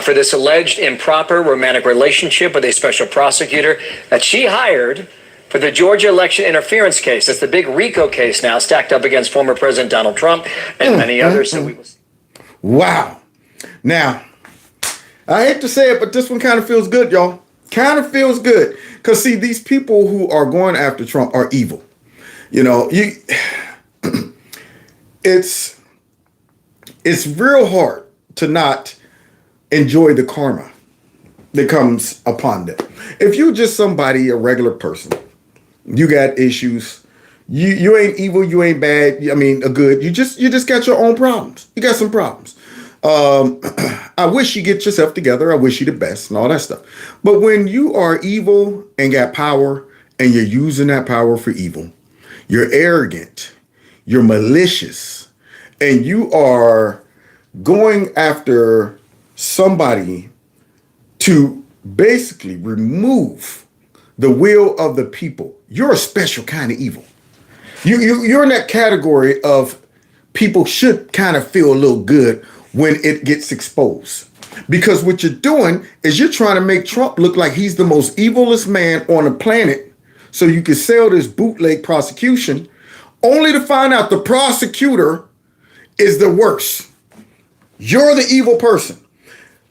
for this alleged improper romantic relationship with a special prosecutor that she hired for the Georgia election interference case. That's the big RICO case now, stacked up against former President Donald Trump and many others. So we will see. Wow. Now, I hate to say it, but this one kind of feels good, y'all. Kind of feels good. Because, see, these people who are going after Trump are evil. You know, it's real hard to not enjoy the karma that comes upon them. If you're just somebody, a regular person, you got issues. You ain't evil, you ain't bad. I mean, a good. You just got your own problems. You got some problems. I wish you get yourself together. I wish you the best and all that stuff. But when you are evil and got power and you're using that power for evil, you're arrogant, you're malicious, and you are going after somebody to basically remove the will of the people. You're a special kind of evil. You're in that category of people should kind of feel a little good when it gets exposed. Because what you're doing is you're trying to make Trump look like he's the most evilest man on the planet so you can sell this bootleg prosecution, only to find out the prosecutor is the worst. You're the evil person.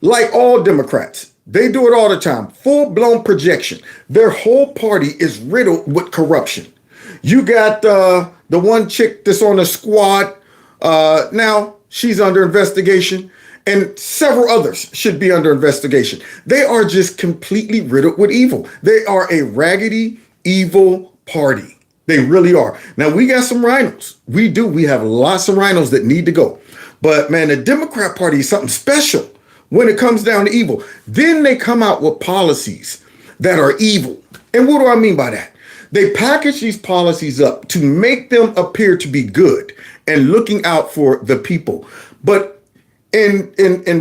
Like all Democrats, they do it all the time. Full-blown projection. Their whole party is riddled with corruption. You got the one chick that's on the squad. Now she's under investigation, and several others should be under investigation. They are just completely riddled with evil. They are a raggedy, evil party. They really are. Now, we got some rhinos. We do. We have lots of rhinos that need to go. But, man, the Democrat Party is something special when it comes down to evil. Then they come out with policies that are evil. And what do I mean by that? They package these policies up to make them appear to be good and looking out for the people. But in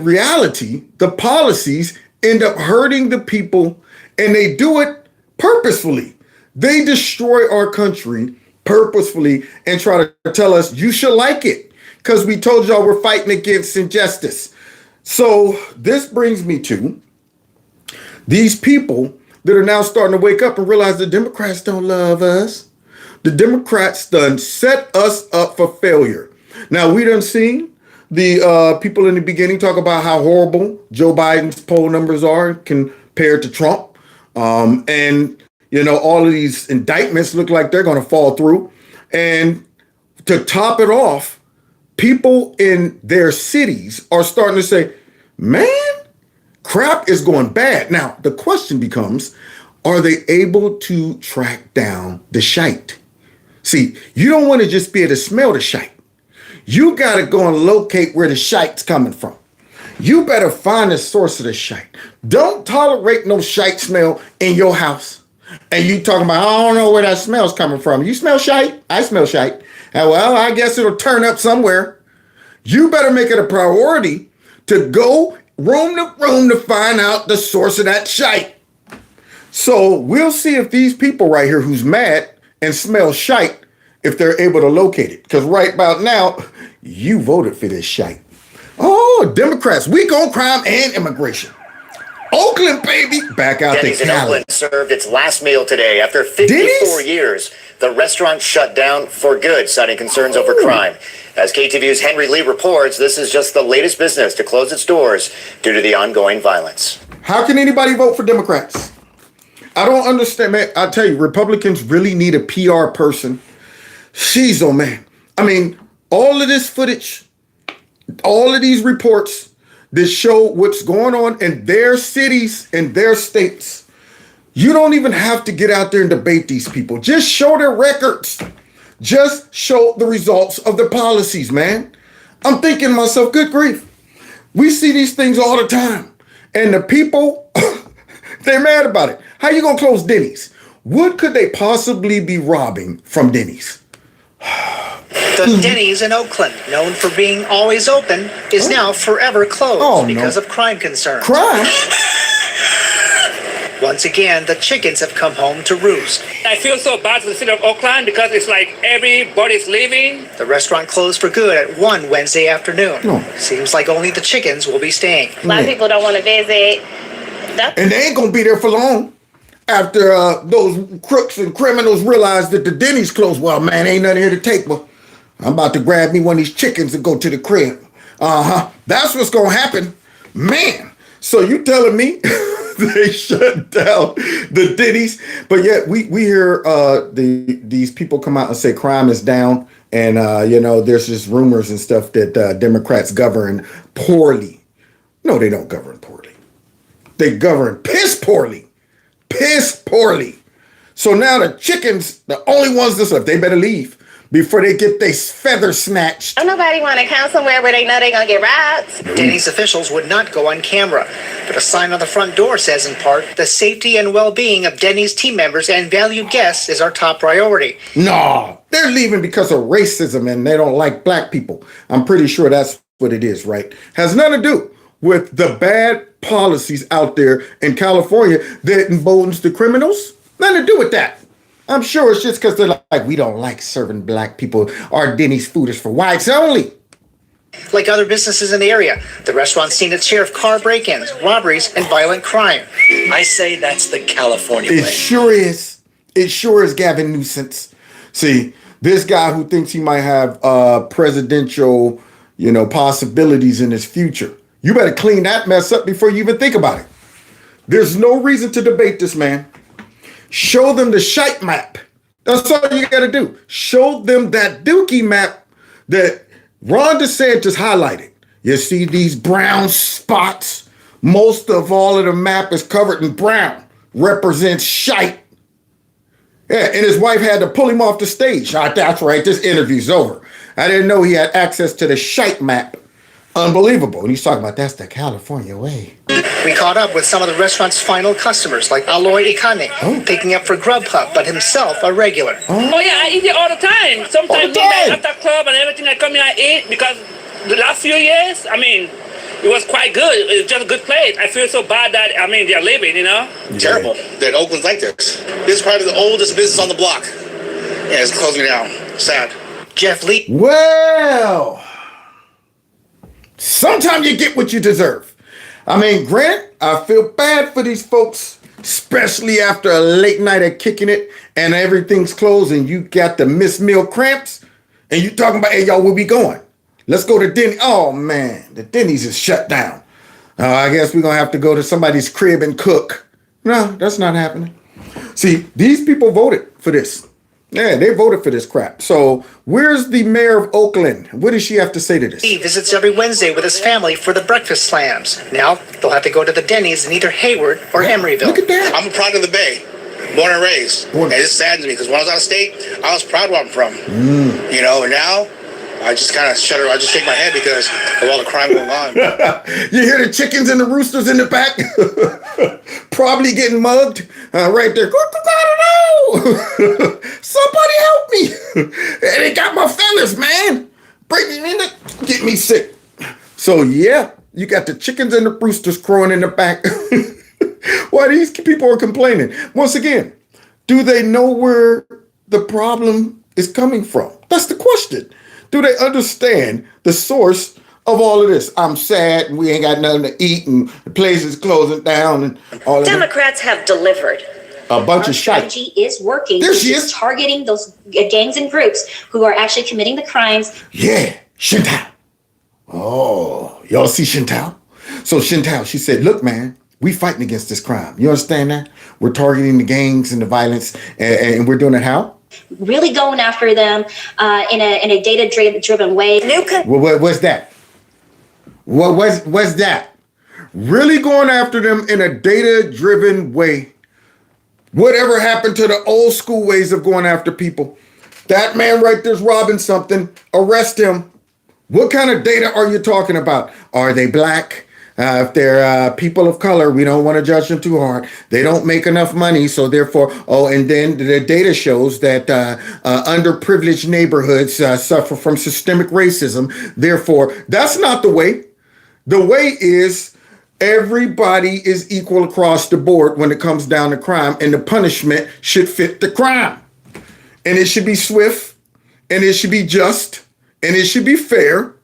reality, the policies end up hurting the people, and they do it purposefully. They destroy our country purposefully and try to tell us you should like it because we told y'all we're fighting against injustice. So this brings me to these people that are now starting to wake up and realize the Democrats don't love us. The Democrats done set us up for failure. Now, we done seen the people in the beginning talk about how horrible Joe Biden's poll numbers are compared to Trump. And, you know, all of these indictments look like they're going to fall through. And to top it off, people in their cities are starting to say, man, crap is going bad. Now, the question becomes, are they able to track down the shite? See, you don't want to just be able to smell the shite. You got to go and locate where the shite's coming from. You better find the source of the shite. Don't tolerate no shite smell in your house. And you talking about, I don't know where that smell's coming from. You smell shite? I smell shite. And well, I guess it'll turn up somewhere. You better make it a priority to go room to room to find out the source of that shite. So we'll see if these people right here who's mad and smell shite, if they're able to locate it. Because right about now, you voted for this shite. Oh, Democrats, weak on crime and immigration. Oakland, baby, back out Denny's to in Cali. Oakland served its last meal today. After 54 Denny's? years, the restaurant shut down for good, citing concerns over crime. As KTVU's Henry Lee reports, this is just the latest business to close its doors due to the ongoing violence. How can anybody vote for Democrats? I don't understand, man. I tell you, Republicans really need a PR person. Jeez, oh man. I mean, all of this footage, all of these reports that show what's going on in their cities and their states. You don't even have to get out there and debate these people. Just show their records. Just show the results of the policies, man. I'm thinking to myself, good grief. We see these things all the time. And the people, they're mad about it. How you going to close Denny's? What could they possibly be robbing from Denny's? The Denny's in Oakland, known for being always open, is now forever closed because of crime concerns. Crime? Once again, the chickens have come home to roost. I feel so bad for the city of Oakland because it's like everybody's leaving. The restaurant closed for good at 1 Wednesday afternoon. Seems like only the chickens will be staying. A lot of people don't want to visit. And they ain't going to be there for long. after those crooks and criminals realized that the Denny's closed. Well, man, ain't nothing here to take, but I'm about to grab me one of these chickens and go to the crib. That's what's gonna happen, man. So you telling me they shut down the Denny's, but yet we hear these people come out and say crime is down, and there's just rumors and stuff that Democrats govern poorly. No, they don't govern poorly. They govern piss poorly. Piss poorly. So now the chickens, the only ones that's left, they better leave before they get their feathers snatched. Don't nobody want to come somewhere where they know they're going to get robbed. Denny's officials would not go on camera, but a sign on the front door says in part, the safety and well-being of Denny's team members and valued guests is our top priority. No, they're leaving because of racism and they don't like black people. I'm pretty sure that's what it is, right? Has nothing to do with the bad policies out there in California that emboldens the criminals. Nothing to do with that. I'm sure it's just because they're like, we don't like serving black people. Our Denny's food is for whites only. Like other businesses in the area, the restaurant's seen its share of car break-ins, robberies, and violent crime. I say that's the California way. It sure is. It sure is, Gavin Newsom. See, this guy who thinks he might have presidential, possibilities in his future. You better clean that mess up before you even think about it. There's no reason to debate this, man. Show them the shite map. That's all you got to do. Show them that dookie map that Ron DeSantis highlighted. You see these brown spots? Most of all of the map is covered in brown. Represents shite. Yeah, and his wife had to pull him off the stage. That's right, this interview's over. I didn't know he had access to the shite map. Unbelievable. And he's talking about that's the California way. We caught up with some of the restaurant's final customers, like Aloy Ikane, picking up for Grubhub, but himself a regular. Oh yeah, I eat it all the time. Sometimes midnight after club and everything, I come here, I eat, because the last few years, it was quite good. It was just a good place. I feel so bad that, they're leaving, Terrible that Oakland's like this. This is probably the oldest business on the block. Yeah, it's closing down. Sad. Jeff Lee. Well, sometimes you get what you deserve. Granted, I feel bad for these folks, especially after a late night of kicking it and everything's closed and you got the missed meal cramps and you talking about, hey, y'all, where we going? Let's go to Denny's. Oh, man, the Denny's is shut down. I guess we're going to have to go to somebody's crib and cook. No, that's not happening. See, these people voted for this. Yeah, they voted for this crap. So where's the mayor of Oakland? What does she have to say to this? He visits every Wednesday with his family for the breakfast slams. Now they'll have to go to the Denny's in either Hayward or Emeryville. Look at that. I'm a product of the Bay, born and raised. And it saddens me because when I was out of state, I was proud where I'm from. And now I just kind of shudder. I just shake my head because of all the crime going on. You hear the chickens and the roosters in the back? Probably getting mugged right there. Somebody help me. And they got my feathers, man. Breaking in it. Get me sick. So, yeah, you got the chickens and the roosters crowing in the back. Why these people are complaining? Once again, do they know where the problem is coming from? That's the question. Do they understand the source of all of this? I'm sad and we ain't got nothing to eat and the place is closing down and all of that. Democrats have delivered. A bunch of shite. Strategy is working. There she is. Targeting those gangs and groups who are actually committing the crimes. Yeah, Chantal. Oh, y'all see Chantal? So Chantal, she said, look, man, we fighting against this crime. You understand that? We're targeting the gangs and the violence and we're doing it how? Really going after them in a data-driven way. What's that? What's that? Really going after them in a data-driven way. Whatever happened to the old school ways of going after people? That man right there's robbing something. Arrest him. What kind of data are you talking about? Are they black? If they're people of color, we don't want to judge them too hard. They don't make enough money, so therefore, and then the data shows that underprivileged neighborhoods suffer from systemic racism. Therefore, that's not the way. The way is everybody is equal across the board when it comes down to crime, and the punishment should fit the crime. And it should be swift, and it should be just, and it should be fair,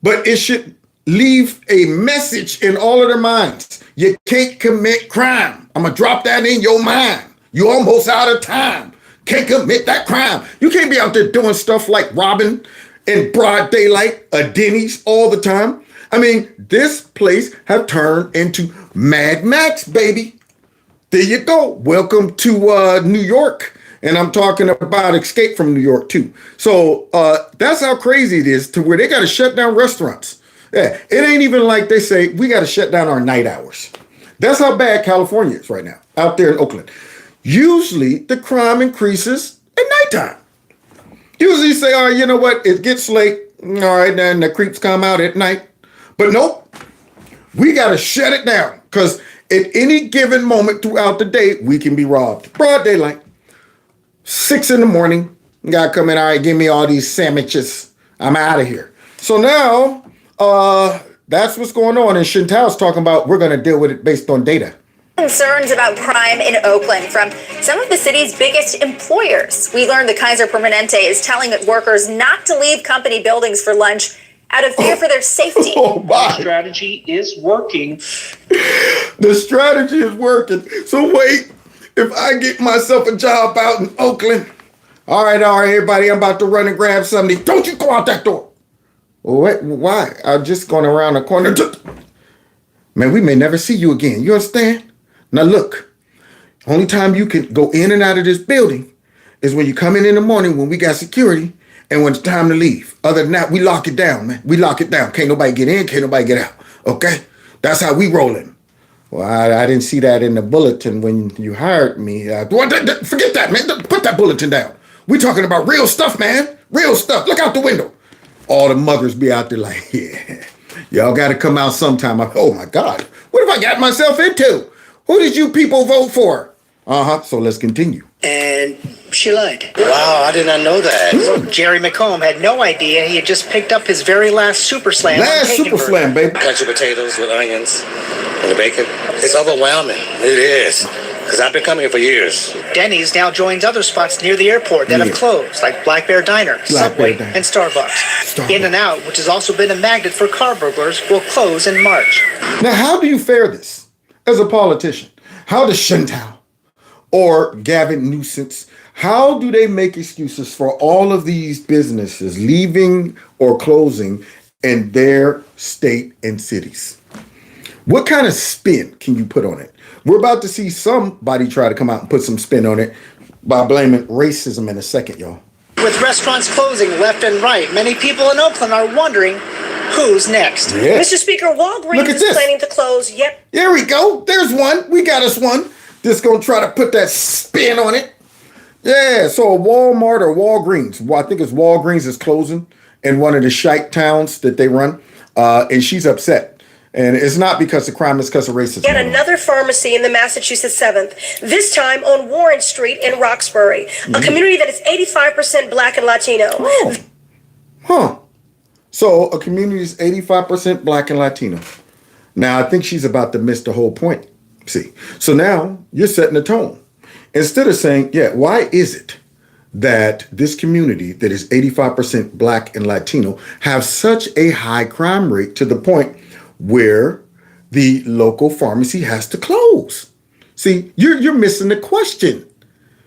but it should leave a message in all of their minds. You can't commit crime. I'm going to drop that in your mind. You almost out of time. Can't commit that crime. You can't be out there doing stuff like robbing in broad daylight, a Denny's all the time. I mean, this place have turned into Mad Max, baby. There you go. Welcome to New York. And I'm talking about Escape from New York, too. So that's how crazy it is to where they got to shut down restaurants. Yeah, it ain't even like they say, we got to shut down our night hours. That's how bad California is right now, out there in Oakland. Usually, the crime increases at nighttime. Usually you say, oh, you know what? It gets late. All right, then the creeps come out at night. But nope, we got to shut it down because at any given moment throughout the day, we can be robbed. Broad daylight. 6 in the morning, guy come in, all right, give me all these sandwiches. I'm out of here. So now, that's what's going on. And Chantal's talking about we're going to deal with it based on data. Concerns about crime in Oakland from some of the city's biggest employers. We learned the Kaiser Permanente is telling workers not to leave company buildings for lunch out of fear for their safety. Oh my. The strategy is working. The strategy is working. So wait, if I get myself a job out in Oakland, all right, everybody, I'm about to run and grab something. Don't you go out that door. What? Why? I'm just going around the corner. Man, we may never see you again. You understand? Now look, only time you can go in and out of this building is when you come in the morning when we got security and when it's time to leave. Other than that, we lock it down, man. We lock it down. Can't nobody get in, can't nobody get out. Okay? That's how we rolling. Well, I didn't see that in the bulletin when you hired me. Forget that, man. Put that bulletin down. We talking about real stuff, man. Real stuff. Look out the window. All the mothers be out there like, yeah, y'all got to come out sometime. Oh, my God. What have I got myself into? Who did you people vote for? So let's continue. And she lied. Wow, I did not know that. Jerry McComb had no idea he had just picked up his very last Super Slam. Last Super Slam, baby. Country potatoes with onions and the bacon. It's overwhelming. It is. Because I've been coming here for years. Denny's now joins other spots near the airport that have closed, like Black Bear Diner, Subway, and Starbucks. In-N-Out, which has also been a magnet for car burglars, will close in March. Now, how do you fare this as a politician? How does Chantal or Gavin Newsom, how do they make excuses for all of these businesses leaving or closing in their state and cities? What kind of spin can you put on it? We're about to see somebody try to come out and put some spin on it by blaming racism in a second, y'all. With restaurants closing left and right, many people in Oakland are wondering who's next. Yeah. Mr. Speaker, Walgreens is planning to close. Yep. There we go. There's one. We got us one. Just gonna try to put that spin on it. Yeah, so a Walmart or Walgreens. Well, I think it's Walgreens is closing in one of the shite towns that they run. And she's upset. And it's not because of crime, it's because of racism. Yet another pharmacy in the Massachusetts 7th, this time on Warren Street in Roxbury, a community that is 85% Black and Latino. So a community is 85% Black and Latino. Now, I think she's about to miss the whole point. See, so now you're setting the tone. Instead of saying, yeah, why is it that this community that is 85% Black and Latino have such a high crime rate to the point where the local pharmacy has to close? See, you're missing the question.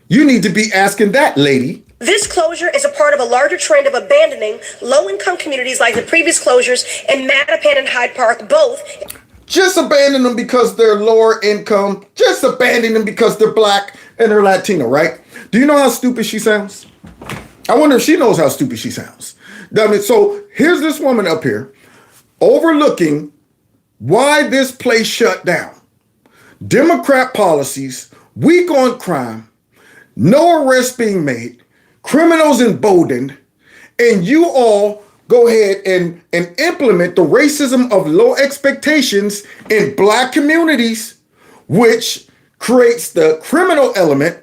You need to be asking that, lady. This closure is a part of a larger trend of abandoning low-income communities like the previous closures in Mattapan and Hyde Park, both. Just abandon them because they're lower income. Just abandon them because they're Black and they're Latino, right? Do you know how stupid she sounds? I wonder if she knows how stupid she sounds. I mean, so here's this woman up here overlooking why this place shut down. Democrat policies, weak on crime, no arrests being made, criminals emboldened, and you all go ahead and implement the racism of low expectations in Black communities, which creates the criminal element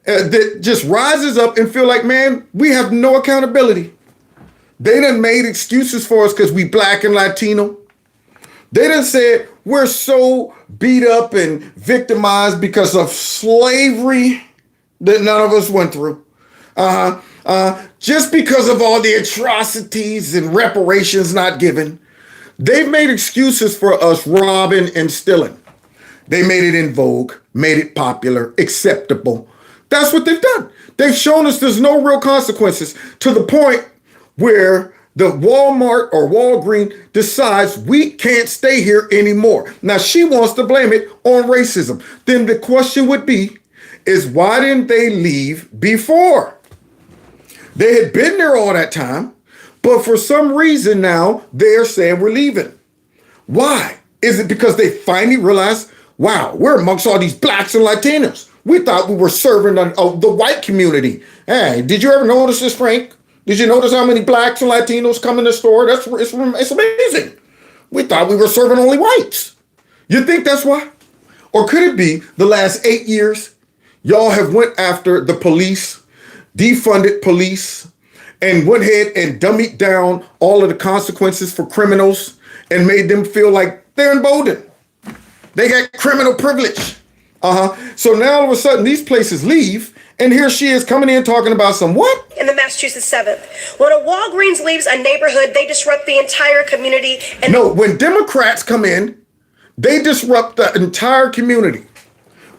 that just rises up and feel like, man, we have no accountability. They done made excuses for us because we Black and Latino. They done said we're so beat up and victimized because of slavery that none of us went through. Just because of all the atrocities and reparations not given. They've made excuses for us robbing and stealing. They made it in vogue, made it popular, acceptable. That's what they've done. They've shown us there's no real consequences, to the point where the Walmart or Walgreens decides we can't stay here anymore. Now she wants to blame it on racism. Then the question would be, is why didn't they leave before? They had been there all that time, but for some reason now they're saying we're leaving. Why? Is it because they finally realized, wow, we're amongst all these blacks and Latinos. We thought we were serving the white community. Hey, did you ever notice this, Frank? Did you notice how many blacks and Latinos come in the store? It's amazing. We thought we were serving only whites. You think that's why? Or could it be the last 8 years, y'all have went after the police, defunded police, and went ahead and dummied down all of the consequences for criminals and made them feel like they're emboldened. They got criminal privilege. So now all of a sudden these places leave, and here she is coming in talking about some what? In the Massachusetts 7th. When a Walgreens leaves a neighborhood, they disrupt the entire community. And no, when Democrats come in, they disrupt the entire community.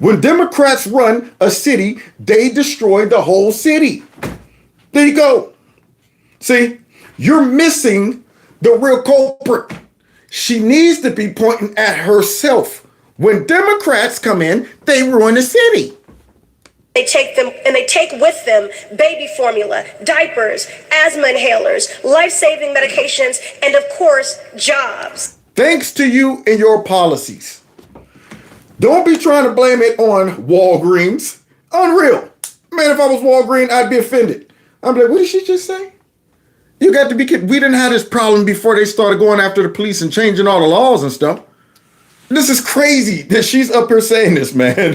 When Democrats run a city, they destroy the whole city. There you go. See, you're missing the real culprit. She needs to be pointing at herself. When Democrats come in, they ruin the city. They take them and they take with them baby formula, diapers, asthma inhalers, life-saving medications, and of course, jobs. Thanks to you and your policies. Don't be trying to blame it on Walgreens. Unreal. Man, if I was Walgreens, I'd be offended. I'm like, what did she just say? You got to be kidding. We didn't have this problem before they started going after the police and changing all the laws and stuff. This is crazy that she's up here saying this, man.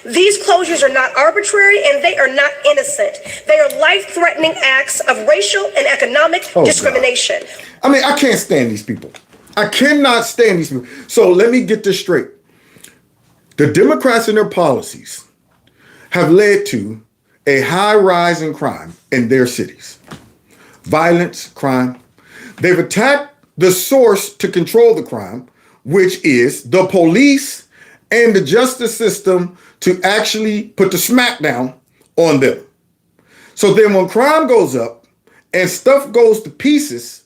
These closures are not arbitrary and they are not innocent. They are life-threatening acts of racial and economic discrimination. God. I mean, I can't stand these people. I cannot stand these people. So let me get this straight. The Democrats and their policies have led to a high rise in crime in their cities. Violence, crime. They've attacked the source to control the crime, which is the police and the justice system, to actually put the smackdown on them. So then when crime goes up and stuff goes to pieces,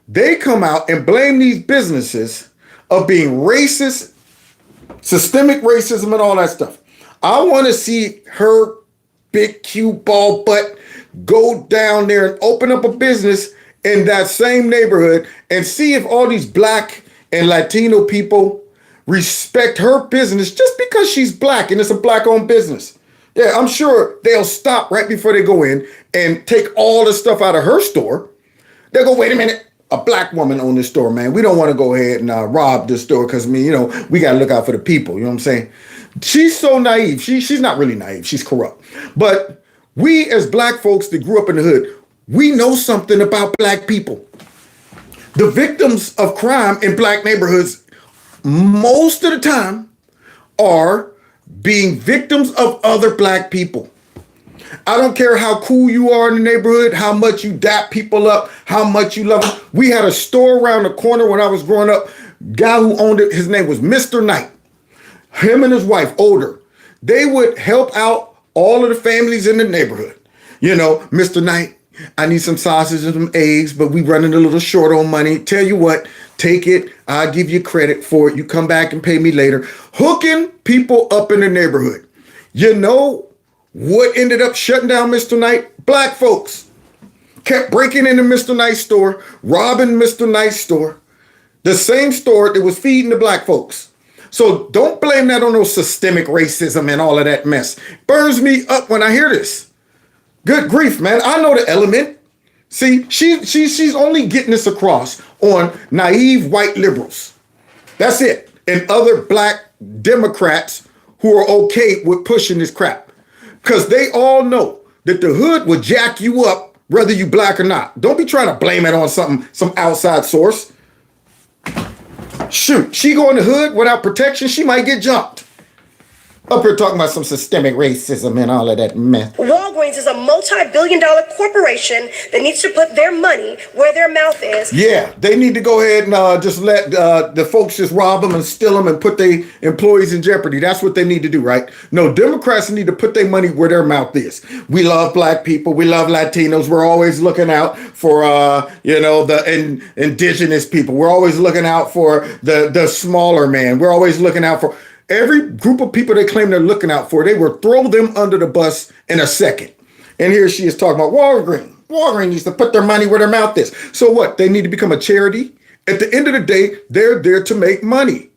they come out and blame these businesses of being racist, systemic racism and all that stuff. I want to see her big cue ball butt go down there and open up a business in that same neighborhood and see if all these black and Latino people respect her business just because she's black and it's a black-owned business. Yeah, I'm sure they'll stop right before they go in and take all the stuff out of her store. They'll go, wait a minute, a black woman owned this store, man. We don't want to go ahead and rob this store because, I mean, you know, we got to look out for the people. You know what I'm saying? She's so naive. She's not really naive. She's corrupt. But we as black folks that grew up in the hood, we know something about black people. The victims of crime in black neighborhoods most of the time are being victims of other black people. I don't care how cool you are in the neighborhood, how much you dap people up, how much you love them. We had a store around the corner when I was growing up. Guy who owned it, his name was Mr. Knight. Him and his wife, older. They would help out all of the families in the neighborhood. You know, Mr. Knight, I need some sausage and some eggs, but we running a little short on money. Tell you what, take it. I'll give you credit for it. You come back and pay me later. Hooking people up in the neighborhood. You know what ended up shutting down Mr. Knight? Black folks kept breaking into Mr. Knight's store, robbing Mr. Knight's store, the same store that was feeding the black folks. So don't blame that on no systemic racism and all of that mess. Burns me up when I hear this. Good grief, man. I know the element. See, she's only getting this across on naive white liberals. That's it. And other black Democrats who are okay with pushing this crap. Because they all know that the hood will jack you up whether you black or not. Don't be trying to blame it on some outside source. Shoot, she go in the hood without protection, she might get jumped. Up here talking about some systemic racism and all of that mess. Walgreens is a multi-billion-dollar corporation that needs to put their money where their mouth is. Yeah, they need to go ahead and just let the folks just rob them and steal them and put their employees in jeopardy. That's what they need to do, right? No, Democrats need to put their money where their mouth is. We love black people. We love Latinos. We're always looking out for, the indigenous people. We're always looking out for the smaller man. We're always looking out for every group of people they claim they're looking out for. They will throw them under the bus in a second. And here she is talking about Walgreens. Walgreens needs to put their money where their mouth is. So what? They need to become a charity? At the end of the day, they're there to make money.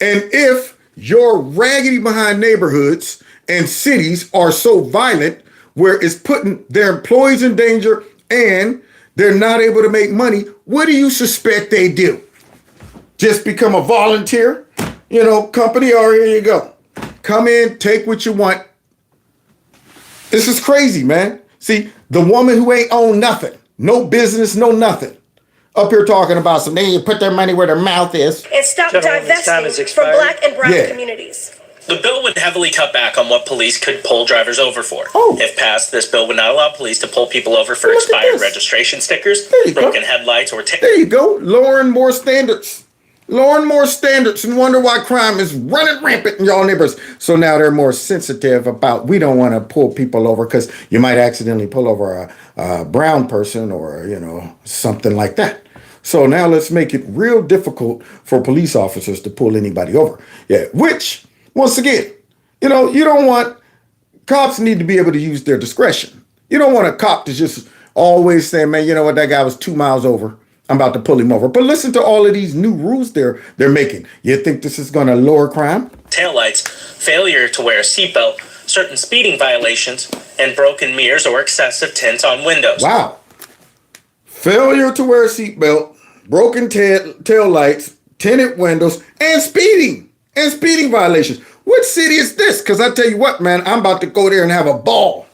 And if your raggedy behind neighborhoods and cities are so violent where it's putting their employees in danger and they're not able to make money, what do you suspect they do? Just become a volunteer? Company, or here you go. Come in, take what you want. This is crazy, man. See, the woman who ain't owned nothing, no business, no nothing, up here talking about some, they need to put their money where their mouth is. And stop divesting from black and brown communities. The bill would heavily cut back on what police could pull drivers over for. If passed, this bill would not allow police to pull people over for expired registration stickers, broken headlights, or tickets. There you go. Lowering more standards. Lowering more standards, and wonder why crime is running rampant in y'all neighbors. So now they're more sensitive about, we don't want to pull people over because you might accidentally pull over a brown person or, something like that. So now let's make it real difficult for police officers to pull anybody over. Yeah, which, once again, you don't want, cops need to be able to use their discretion. You don't want a cop to just always say, man, you know what, that guy was 2 miles over. I'm about to pull him over. But listen to all of these new rules they're making. You think this is going to lower crime? Taillights, failure to wear a seatbelt, certain speeding violations, and broken mirrors or excessive tints on windows. Wow. Failure to wear a seatbelt, broken tail lights, tinted windows, and speeding violations. What city is this? Because I tell you what, man, I'm about to go there and have a ball.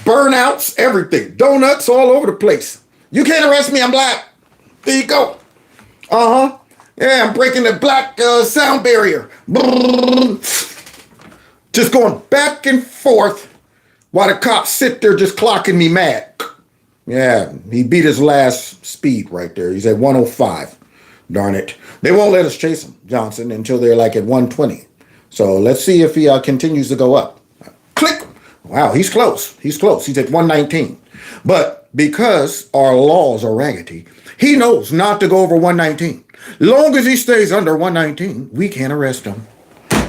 Burnouts, everything. Donuts all over the place. You can't arrest me, I'm black. There you go. Yeah, I'm breaking the black sound barrier. Just going back and forth while the cops sit there just clocking me mad. Yeah, he beat his last speed right there. He's at 105. Darn it. They won't let us chase him, Johnson, until they're like at 120. So let's see if he continues to go up. Click. Wow, he's close. He's close. He's at 119. But because our laws are raggedy, he knows not to go over 119. Long as he stays under 119, we can't arrest him.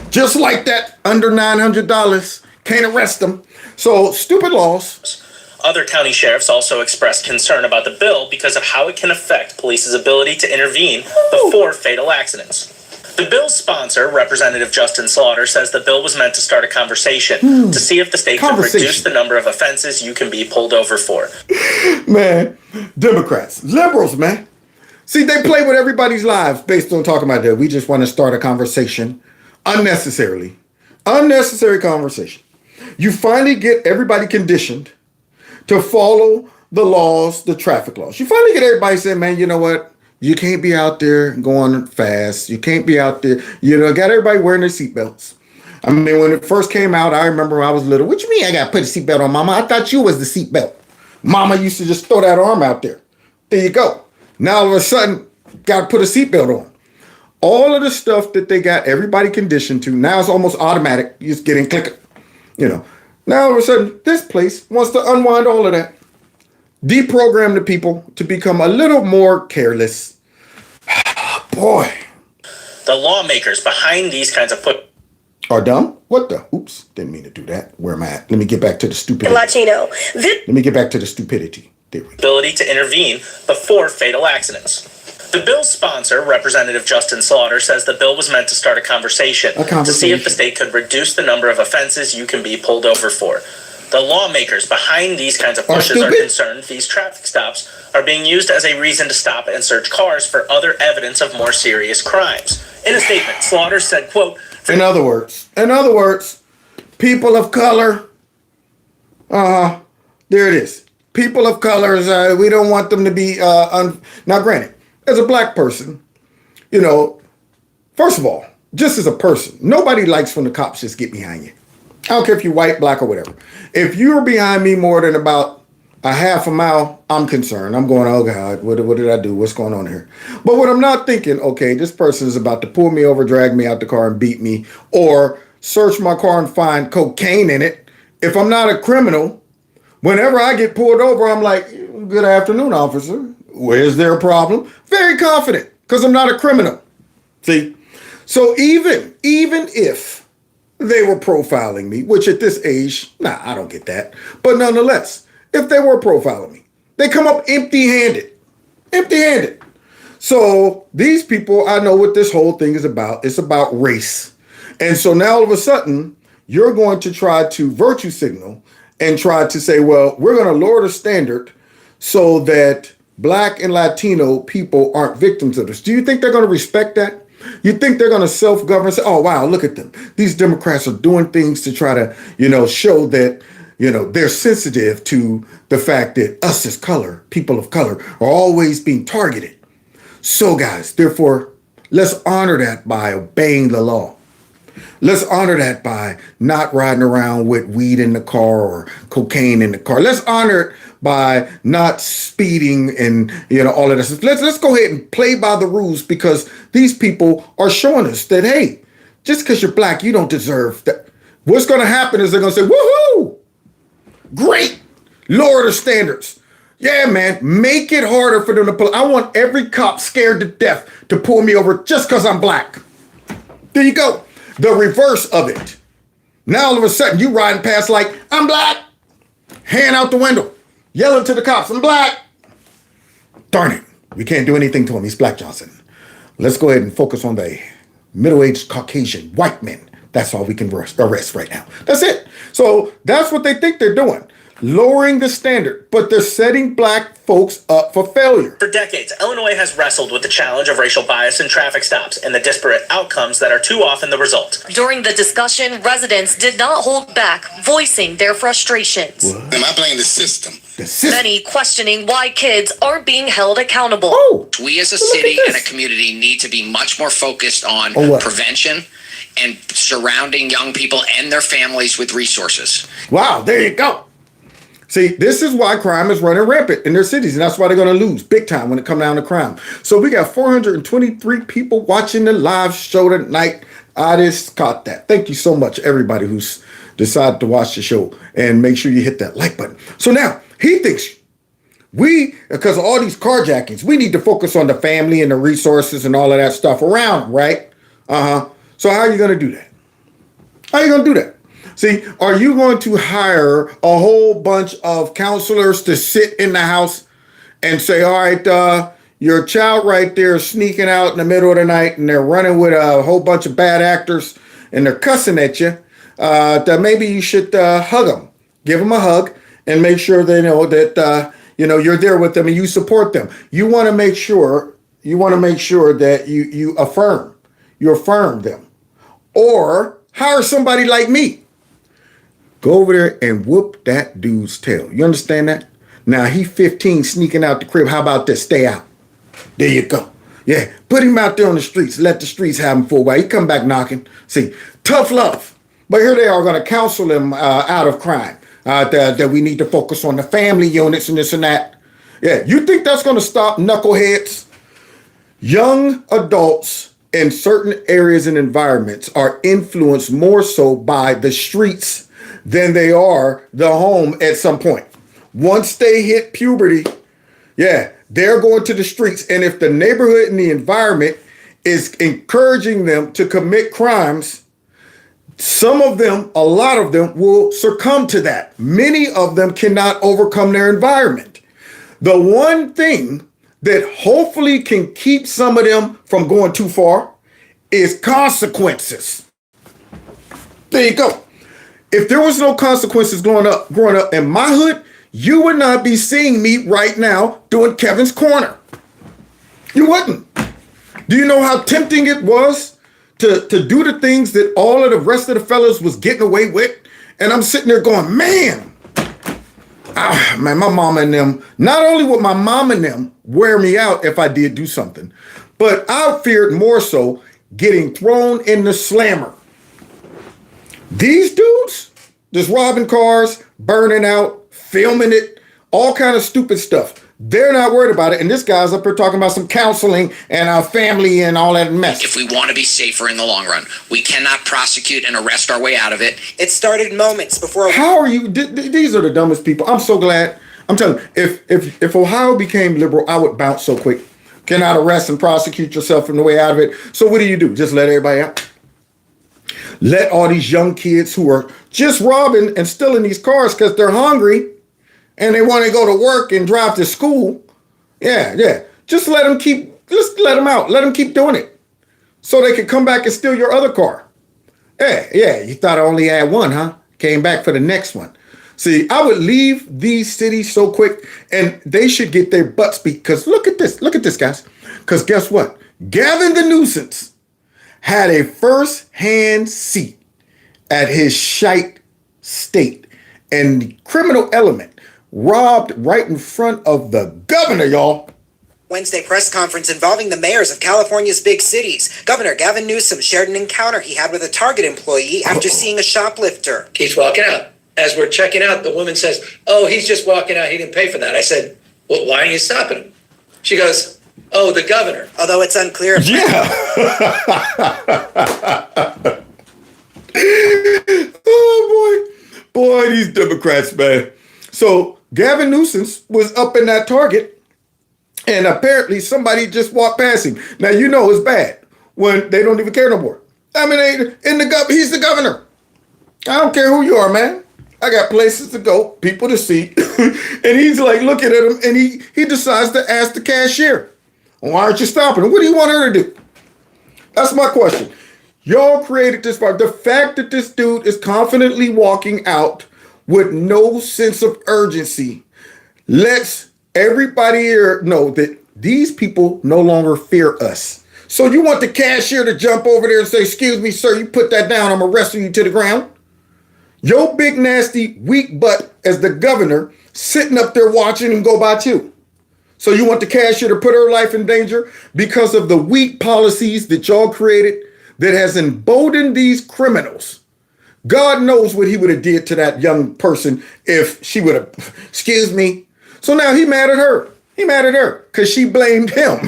Just like that, under $900, can't arrest him. So stupid laws. Other county sheriffs also expressed concern about the bill because of how it can affect police's ability to intervene before fatal accidents. The bill's sponsor, Representative Justin Slaughter, says the bill was meant to start a conversation to see if the state could reduce the number of offenses you can be pulled over for. Man, Democrats, liberals, man. See, they play with everybody's lives based on talking about that. We just want to start a conversation unnecessarily. Unnecessary conversation. You finally get everybody conditioned to follow the laws, the traffic laws. You finally get everybody saying, man, you know what? You can't be out there going fast. You can't be out there. Got everybody wearing their seatbelts. I mean, when it first came out, I remember when I was little. What you mean I got to put a seatbelt on, Mama? I thought you was the seatbelt. Mama used to just throw that arm out there. There you go. Now all of a sudden, got to put a seatbelt on. All of the stuff that they got everybody conditioned to, now it's almost automatic. You just get in, click it. Now all of a sudden, this place wants to unwind all of that. Deprogram the people to become a little more careless. Boy. The lawmakers behind these kinds of are dumb? What the? Oops, didn't mean to do that. Where am I at? Let me get back to the stupidity. Latino. Let me get back to the stupidity. There we go. Ability to intervene before fatal accidents. The bill's sponsor, Representative Justin Slaughter, says the bill was meant to start a conversation to see if the state could reduce the number of offenses you can be pulled over for. The lawmakers behind these kinds of pushes are concerned these traffic stops are being used as a reason to stop and search cars for other evidence of more serious crimes. In a statement, Slaughter said, quote, In other words, people of color, there it is. People of colors, we don't want them to be, now granted, as a black person, first of all, just as a person. Nobody likes when the cops just get behind you. I don't care if you're white, black, or whatever. If you're behind me more than about a half a mile, I'm concerned. I'm going, oh God, what did I do? What's going on here? But what I'm not thinking, okay, this person is about to pull me over, drag me out the car and beat me, or search my car and find cocaine in it. If I'm not a criminal, whenever I get pulled over, I'm like, good afternoon, officer. Where's their problem? Very confident because I'm not a criminal. See? So even if they were profiling me, which at this age, I don't get that. But nonetheless, if they were profiling me, they come up empty-handed. Empty-handed. So these people, I know what this whole thing is about. It's about race. And so now all of a sudden, you're going to try to virtue signal and try to say, well, we're going to lower the standard so that Black and Latino people aren't victims of this. Do you think they're going to respect that? You think they're going to self-govern and say, oh, wow, look at them. These Democrats are doing things to try to, show that, they're sensitive to the fact that us as people of color are always being targeted. So, guys, therefore, let's honor that by obeying the law. Let's honor that by not riding around with weed in the car or cocaine in the car. Let's honor it by not speeding and all of this. Let's go ahead and play by the rules because these people are showing us that, hey, just because you're black, you don't deserve that. What's going to happen is they're going to say, woohoo, great, lower the standards. Yeah, man, make it harder for them to pull. I want every cop scared to death to pull me over just because I'm black. There you go. The reverse of it. Now all of a sudden you riding past like, I'm black. Hand out the window. Yelling to the cops, I'm black. Darn it. We can't do anything to him. He's Black Johnson. Let's go ahead and focus on the middle-aged Caucasian white men. That's all we can arrest right now. That's it. So that's what they think they're doing. Lowering the standard, but they're setting black folks up for failure. For decades, Illinois has wrestled with the challenge of racial bias in traffic stops and the disparate outcomes that are too often the result. During the discussion, residents did not hold back, voicing their frustrations. Am I blaming the system? Many questioning why kids aren't being held accountable. Oh, we as a city and a community need to be much more focused on prevention and surrounding young people and their families with resources. Wow, there you go. See, this is why crime is running rampant in their cities, and that's why they're going to lose big time when it comes down to crime. So we got 423 people watching the live show tonight. I just caught that. Thank you so much, everybody who's decided to watch the show, and make sure you hit that like button. So now, he thinks because of all these carjackings, we need to focus on the family and the resources and all of that stuff around, right? So how are you going to do that? How are you going to do that? See, are you going to hire a whole bunch of counselors to sit in the house and say, all right, your child right there is sneaking out in the middle of the night and they're running with a whole bunch of bad actors and they're cussing at you, that maybe you should hug them, give them a hug and make sure they know that, you're there with them and you support them. You want to make sure that you affirm them, or hire somebody like me. Go over there and whoop that dude's tail. You understand that? Now, he 15 sneaking out the crib. How about this? Stay out. There you go. Yeah, put him out there on the streets. Let the streets have him for a while. He come back knocking. See, tough love. But here they are going to counsel him out of crime. That we need to focus on the family units and this and that. Yeah, you think that's going to stop knuckleheads? Young adults in certain areas and environments are influenced more so by the streets than they are the home at some point. Once they hit puberty, they're going to the streets. And if the neighborhood and the environment is encouraging them to commit crimes, some of them, a lot of them, will succumb to that. Many of them cannot overcome their environment. The one thing that hopefully can keep some of them from going too far is consequences. There you go. If there was no consequences growing up in my hood, you would not be seeing me right now doing Kevin's Corner. You wouldn't. Do you know how tempting it was to do the things that all of the rest of the fellas was getting away with? And I'm sitting there going, man, my mama and them, not only would my mom and them wear me out if I did do something, but I feared more so getting thrown in the slammer. These dudes just robbing cars, burning out, filming it, all kind of stupid stuff. They're not worried about it. And this guy's up here talking about some counseling and our family and all that mess. If we want to be safer in the long run, we cannot prosecute and arrest our way out of it. It started moments before. How are you? These are the dumbest people. I'm so glad. I'm telling you, if Ohio became liberal, I would bounce so quick. Cannot arrest and prosecute yourself from the way out of it. So what do? Just let everybody out? Let all these young kids who are just robbing and stealing these cars because they're hungry and they want to go to work and drive to school. Yeah. Just let them out. Let them keep doing it so they can come back and steal your other car. Yeah. You thought I only had one, huh? Came back for the next one. See, I would leave these cities so quick, and they should get their butts beat. Because look at this, guys. Because guess what? Gavin the Nuisance had a first-hand seat at his shite state, and the criminal element robbed right in front of the governor, y'all. Wednesday press conference involving the mayors of California's big cities. Governor Gavin Newsom shared an encounter he had with a Target employee after seeing a shoplifter. He's walking out. As we're checking out, the woman says, "Oh, he's just walking out. He didn't pay for that." I said, "Well, why are you stopping him?" She goes, "Oh, the governor." Although it's unclear. Yeah. Oh, boy, these Democrats, man. So Gavin Newsom was up in that Target, and apparently somebody just walked past him. Now, you know it's bad when they don't even care no more. I mean, he's the governor. I don't care who you are, man. I got places to go, people to see. And he's like looking at him, and he decides to ask the cashier, "Why aren't you stopping him? What do you want her to do?" That's my question. Y'all created this part. The fact that this dude is confidently walking out with no sense of urgency lets everybody here know that these people no longer fear us. So you want the cashier to jump over there and say, "Excuse me, sir, you put that down, I'm gonna wrestle you to the ground"? Your big, nasty, weak butt as the governor sitting up there watching him go by too. So you want the cashier to put her life in danger because of the weak policies that y'all created that has emboldened these criminals. God knows what he would have did to that young person if she would have, "Excuse me." So now he mad at her. He mad at her because she blamed him.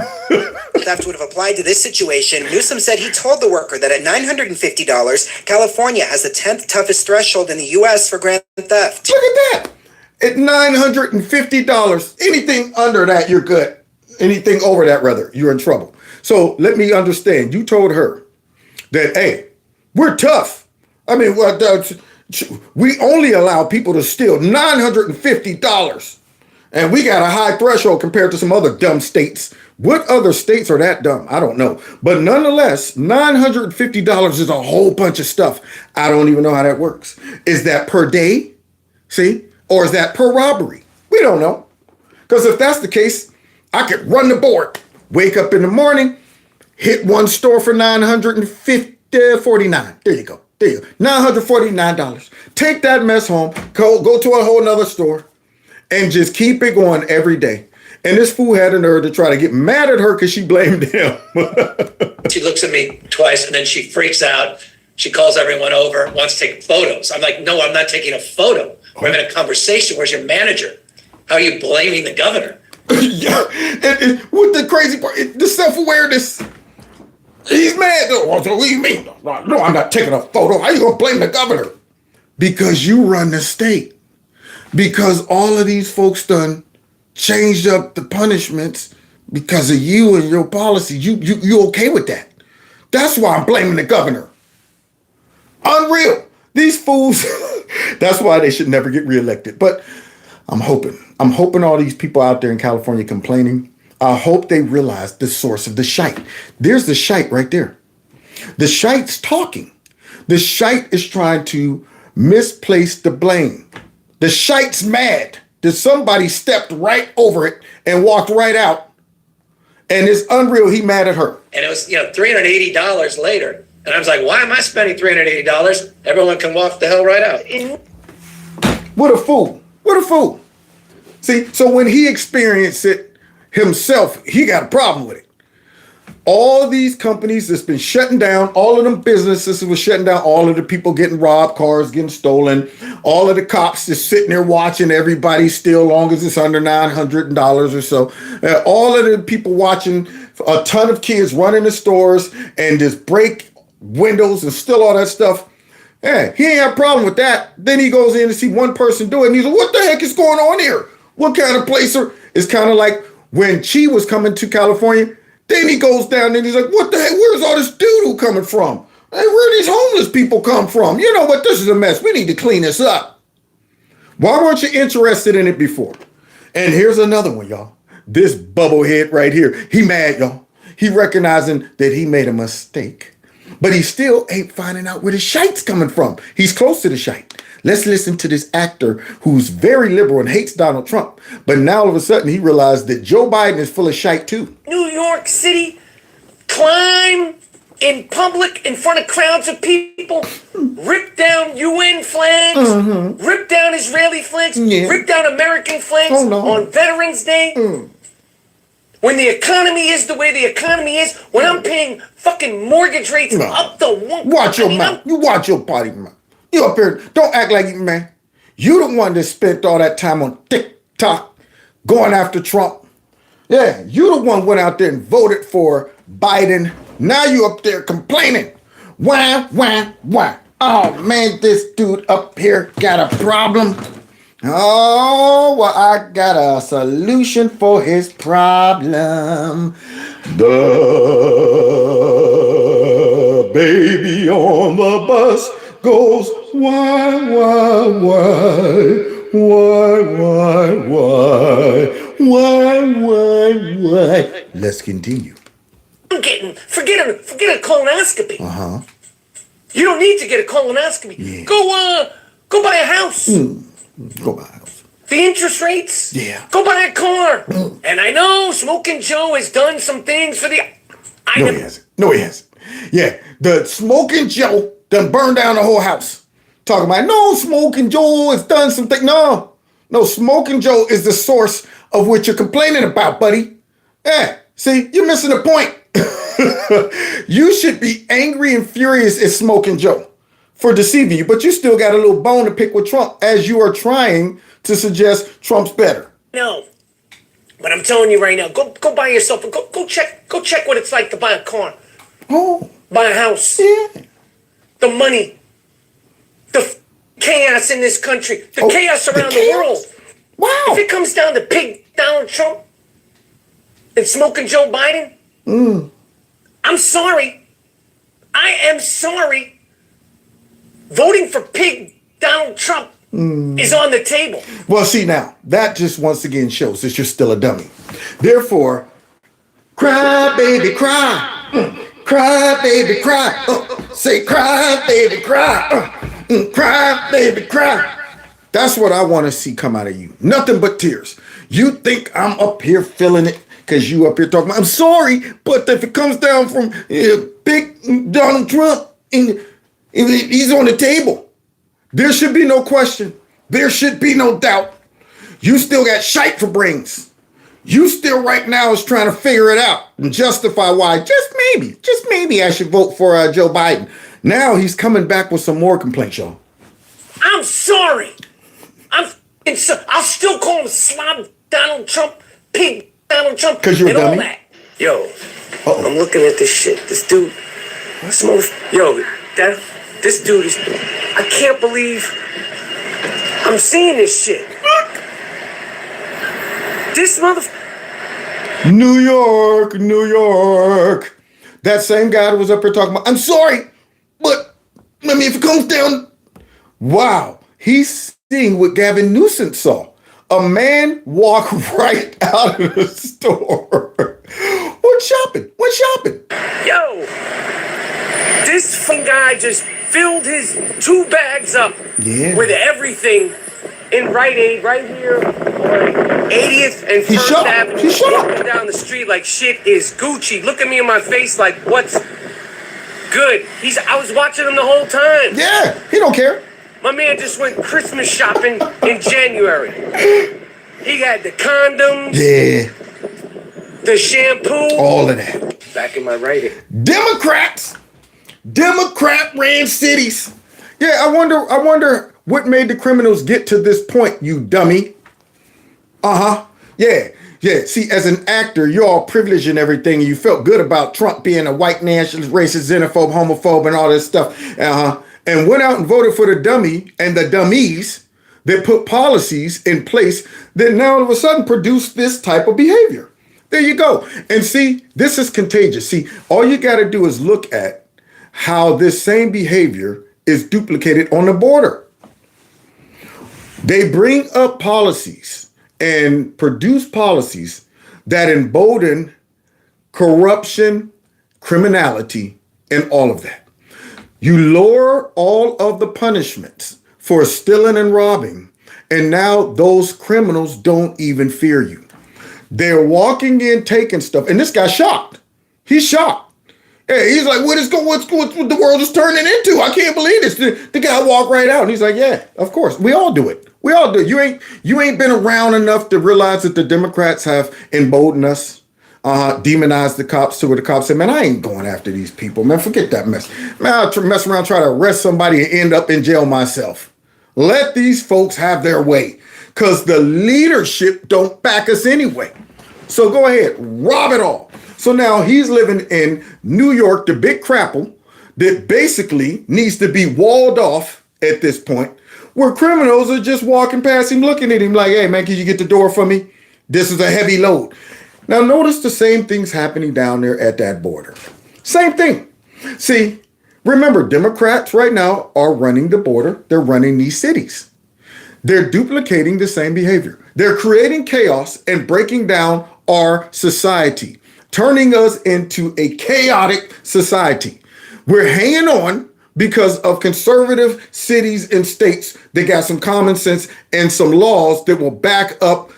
Theft would have applied to this situation. Newsom said he told the worker that at $950, California has the 10th toughest threshold in the U.S. for grand theft. Look at that. At $950, anything under that, you're good. Anything over that, rather, you're in trouble. So let me understand. You told her that, hey, we're tough. I mean, we only allow people to steal $950. And we got a high threshold compared to some other dumb states. What other states are that dumb? I don't know. But nonetheless, $950 is a whole bunch of stuff. I don't even know how that works. Is that per day? See? Or is that per robbery? We don't know. Because if that's the case, I could run the board. Wake up in the morning, hit one store for $949. There you go. $949. Take that mess home. Go to a whole nother store. And just keep it going every day. And this fool had a nerve to try to get mad at her because she blamed him. She looks at me twice, and then she freaks out. She calls everyone over, wants to take photos. I'm like, "No, I'm not taking a photo. We're having a conversation. Where's your manager? How are you blaming the governor?" Yeah, and what the crazy part, the self-awareness. He's mad. What do you mean? No, I'm not taking a photo. How you going to blame the governor? Because you run the state. Because all of these folks done changed up the punishments because of you and your policy. You okay with that? That's why I'm blaming the governor. Unreal. These fools. That's why they should never get reelected. But I'm hoping all these people out there in California complaining, I hope they realize the source of the shite. There's the shite right there. The shite's talking. The shite is trying to misplace the blame. The shite's mad that somebody stepped right over it and walked right out. And it's unreal. He mad at her. And it was, $380 later. And I was like, why am I spending $380? Everyone can walk the hell right out. What a fool. What a fool. See, so when he experienced it himself, he got a problem with it. all these companies that's been shutting down, all of them businesses was shutting down, all of the people getting robbed, cars getting stolen, all of the cops just sitting there watching everybody steal long as it's under $900 or so. All of the people watching a ton of kids run into stores and just break windows and steal all that stuff. Yeah, he ain't have a problem with that. Then he goes in to see one person do it, and he's like, what the heck is going on here? What kind of place are... It's kind of like when Chi was coming to California, then he goes down and he's like, what the heck? Where's all this doo-doo coming from? Hey, where these homeless people come from? You know what? This is a mess. We need to clean this up. Why weren't you interested in it before? And here's another one, y'all. This bubblehead right here. He mad, y'all. He recognizing that he made a mistake. But he still ain't finding out where the shite's coming from. He's close to the shite. Let's listen to this actor who's very liberal and hates Donald Trump. But now all of a sudden he realized that Joe Biden is full of shite too. New York City, climb in public in front of crowds of people, rip down UN flags, rip down Israeli flags, rip down American flags on Veterans Day. When the economy is the way the economy is, when I'm paying fucking mortgage rates up the one. Watch your mouth. You watch your potty mouth. You up here, don't act like you, man. You the one that spent all that time on TikTok going after Trump. Yeah, you the one went out there and voted for Biden. Now you up there complaining. Why? Oh, man, this dude up here got a problem. Oh, well, I got a solution for his problem. The baby on the bus goes, why? Let's continue. I'm getting, forget a colonoscopy. You don't need to get a colonoscopy. Yeah. Go buy a house. Go buy a house. The interest rates. Yeah. Go buy a car. And I know Smoking Joe has done some things for the. No, he hasn't. Yeah, the Smoking Joe done burned down the whole house. Talking about, no, Smoking Joe has done something. No, Smoking Joe is the source of what you're complaining about, buddy. Yeah, see, you're missing the point. You should be angry and furious at Smoking Joe for deceiving you, but you still got a little bone to pick with Trump as you are trying to suggest Trump's better. No, but I'm telling you right now, go buy yourself, go check what it's like to buy a car. Buy a house. Yeah. The money. The chaos in this country. The chaos around the world. Wow. If it comes down to pig Donald Trump and Smoking Joe Biden, I'm sorry. I am sorry. Voting for pig Donald Trump is on the table. Well, see now, that just once again shows that you're still a dummy. Therefore, cry, baby, cry. Cry, baby, cry. Say, cry, baby, cry. Cry, baby, cry. That's what I want to see come out of you. Nothing but tears. You think I'm up here feeling it because you up here talking about, I'm sorry, but if it comes down from big Donald Trump, and he's on the table, there should be no question. There should be no doubt. You still got shite for brains. You still right now is trying to figure it out and justify why just maybe I should vote for Joe Biden. Now he's coming back with some more complaints, y'all. I'm sorry. I'll still call him slob Donald Trump, pig Donald Trump, because you're a dummy. All that. Yo, I'm looking at this shit. This dude, this dude is. I can't believe I'm seeing this shit. This motherfucker. New York. That same guy that was up here talking about, I'm sorry, but I mean, if it comes down, wow, he's seeing what Gavin Newsom saw. A man walk right out of the store. Went shopping. Yo, this fucking guy just filled his 2 bags up with everything in Rite Aid right here on 80th and 1st Avenue. He's walking down the street like shit is Gucci. Look at me in my face like what's good. I was watching him the whole time. Yeah, he don't care. My man just went Christmas shopping in January. He had the condoms. Yeah. The shampoo. All of that. back in my writing. Democrat ran cities. Yeah, I wonder what made the criminals get to this point, you dummy. Yeah. See, as an actor, you're all privileged and everything, and you felt good about Trump being a white nationalist, racist, xenophobe, homophobe, and all this stuff. And went out and voted for the dummy and the dummies that put policies in place that now all of a sudden produce this type of behavior. There you go. And see, this is contagious. See, all you got to do is look at how this same behavior is duplicated on the border. They bring up policies and produce policies that embolden corruption, criminality, and all of that. You lower all of the punishments for stealing and robbing, and now those criminals don't even fear you. They're walking in, taking stuff, and this guy's shocked. He's shocked. Hey, he's like, what the world is turning into? I can't believe this. The guy walked right out, and he's like, yeah, of course. We all do it. We all do it. You ain't been around enough to realize that the Democrats have emboldened us, demonized the cops to where the cops say, man, I ain't going after these people, man. Forget that mess. Man, I'll mess around, try to arrest somebody and end up in jail myself. Let these folks have their way, because the leadership don't back us anyway. So go ahead, rob it all. So now he's living in New York, the big crapple that basically needs to be walled off at this point, where criminals are just walking past him, looking at him like, hey, man, can you get the door for me? This is a heavy load. Now, notice the same thing's happening down there at that border. Same thing. See, remember, Democrats right now are running the border. They're running these cities. They're duplicating the same behavior. They're creating chaos and breaking down our society, turning us into a chaotic society. We're hanging on because of conservative cities and states that got some common sense and some laws that will back up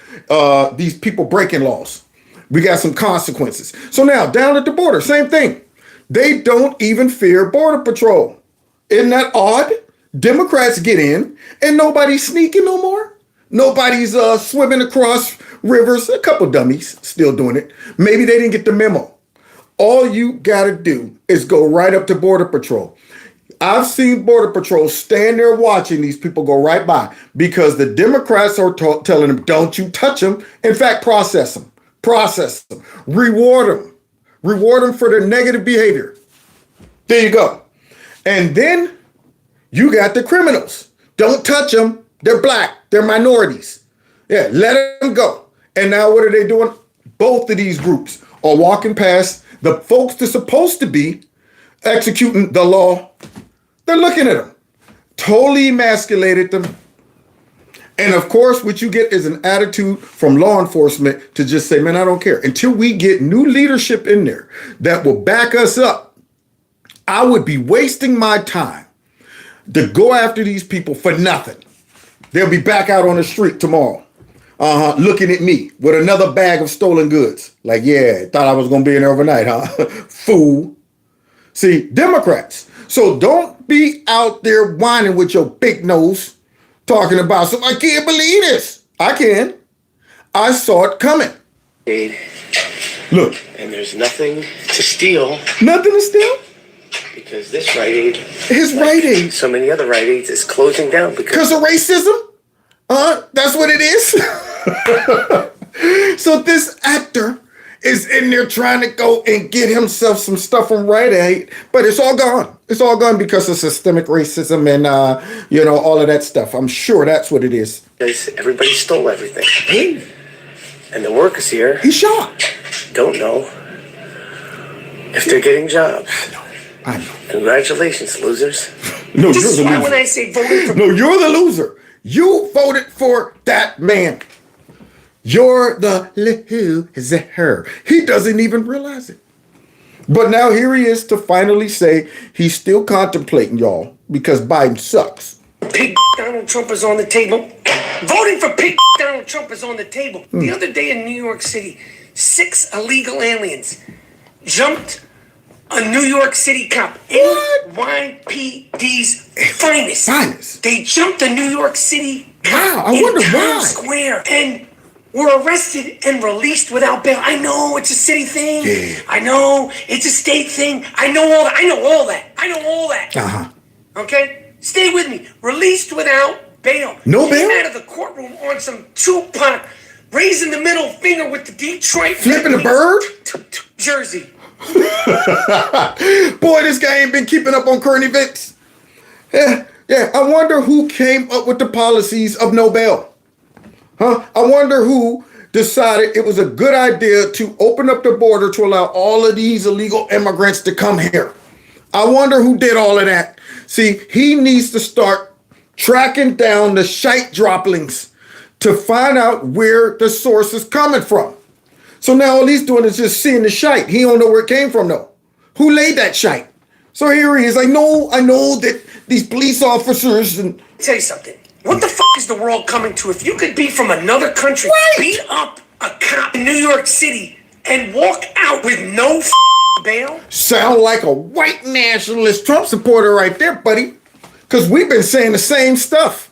these people breaking laws. We got some consequences. So now, down at the border, same thing. They don't even fear Border Patrol. Isn't that odd? Democrats get in and nobody's sneaking no more. Nobody's swimming across rivers. A couple dummies still doing it. Maybe they didn't get the memo. All you got to do is go right up to Border Patrol. I've seen Border Patrol stand there watching these people go right by because the Democrats are telling them, don't you touch them. In fact, process them, reward them for their negative behavior. There you go. And then you got the criminals. Don't touch them. They're black. They're minorities. Yeah, let them go. And now what are they doing? Both of these groups are walking past the folks that's supposed to be executing the law. They're looking at them, totally emasculated them. And of course, what you get is an attitude from law enforcement to just say, man, I don't care. Until we get new leadership in there that will back us up, I would be wasting my time to go after these people for nothing. They'll be back out on the street tomorrow, looking at me with another bag of stolen goods. Like, yeah, thought I was going to be in there overnight, huh? Fool. See, Democrats. So don't be out there whining with your big nose, talking about something. I can't believe this. I can. I saw it coming. Look. And there's nothing to steal. Nothing to steal? Because this Rite Aid, his Rite Aid, so many other Rite Aids, is closing down because of racism. That's what it is. So this actor is in there trying to go and get himself some stuff from Rite Aid, but it's all gone. It's all gone because of systemic racism and all of that stuff. I'm sure that's what it is. Because everybody stole everything. And the workers here, he's shocked, don't know if they're getting jobs. I know. Congratulations, losers. No, this you're is the why loser. when I say voting for... No, you're the loser. You voted for that man. You're the loser. He doesn't even realize it. But now here he is to finally say he's still contemplating, y'all, because Biden sucks. Pig Donald Trump is on the table. Voting for pig Donald Trump is on the table. The other day in New York City, 6 illegal aliens jumped a New York City cop. NYPD's finest. They jumped a New York City cop I wonder in why. Times Square. And were arrested and released without bail. I know it's a city thing. Yeah. I know it's a state thing. I know all that. I know all that. I know all that. Uh-huh. Okay? Stay with me. Released without bail. No Came bail? out of the courtroom on some Tupac, raising the middle finger with the Detroit. Flipping the bird? Jersey. Boy, this guy ain't been keeping up on current events. Yeah. I wonder who came up with the policies of no bail. Huh? I wonder who decided it was a good idea to open up the border to allow all of these illegal immigrants to come here. I wonder who did all of that. See, he needs to start tracking down the shite droplings to find out where the source is coming from. So now all he's doing is just seeing the shite. He don't know where it came from though. Who laid that shite? So here he is. I know that these police officers and Tell you something. What the fuck is the world coming to if you could be from another country, beat up a cop in New York City, and walk out with no bail? sound like a white nationalist Trump supporter right there, buddy. Because we've been saying the same stuff.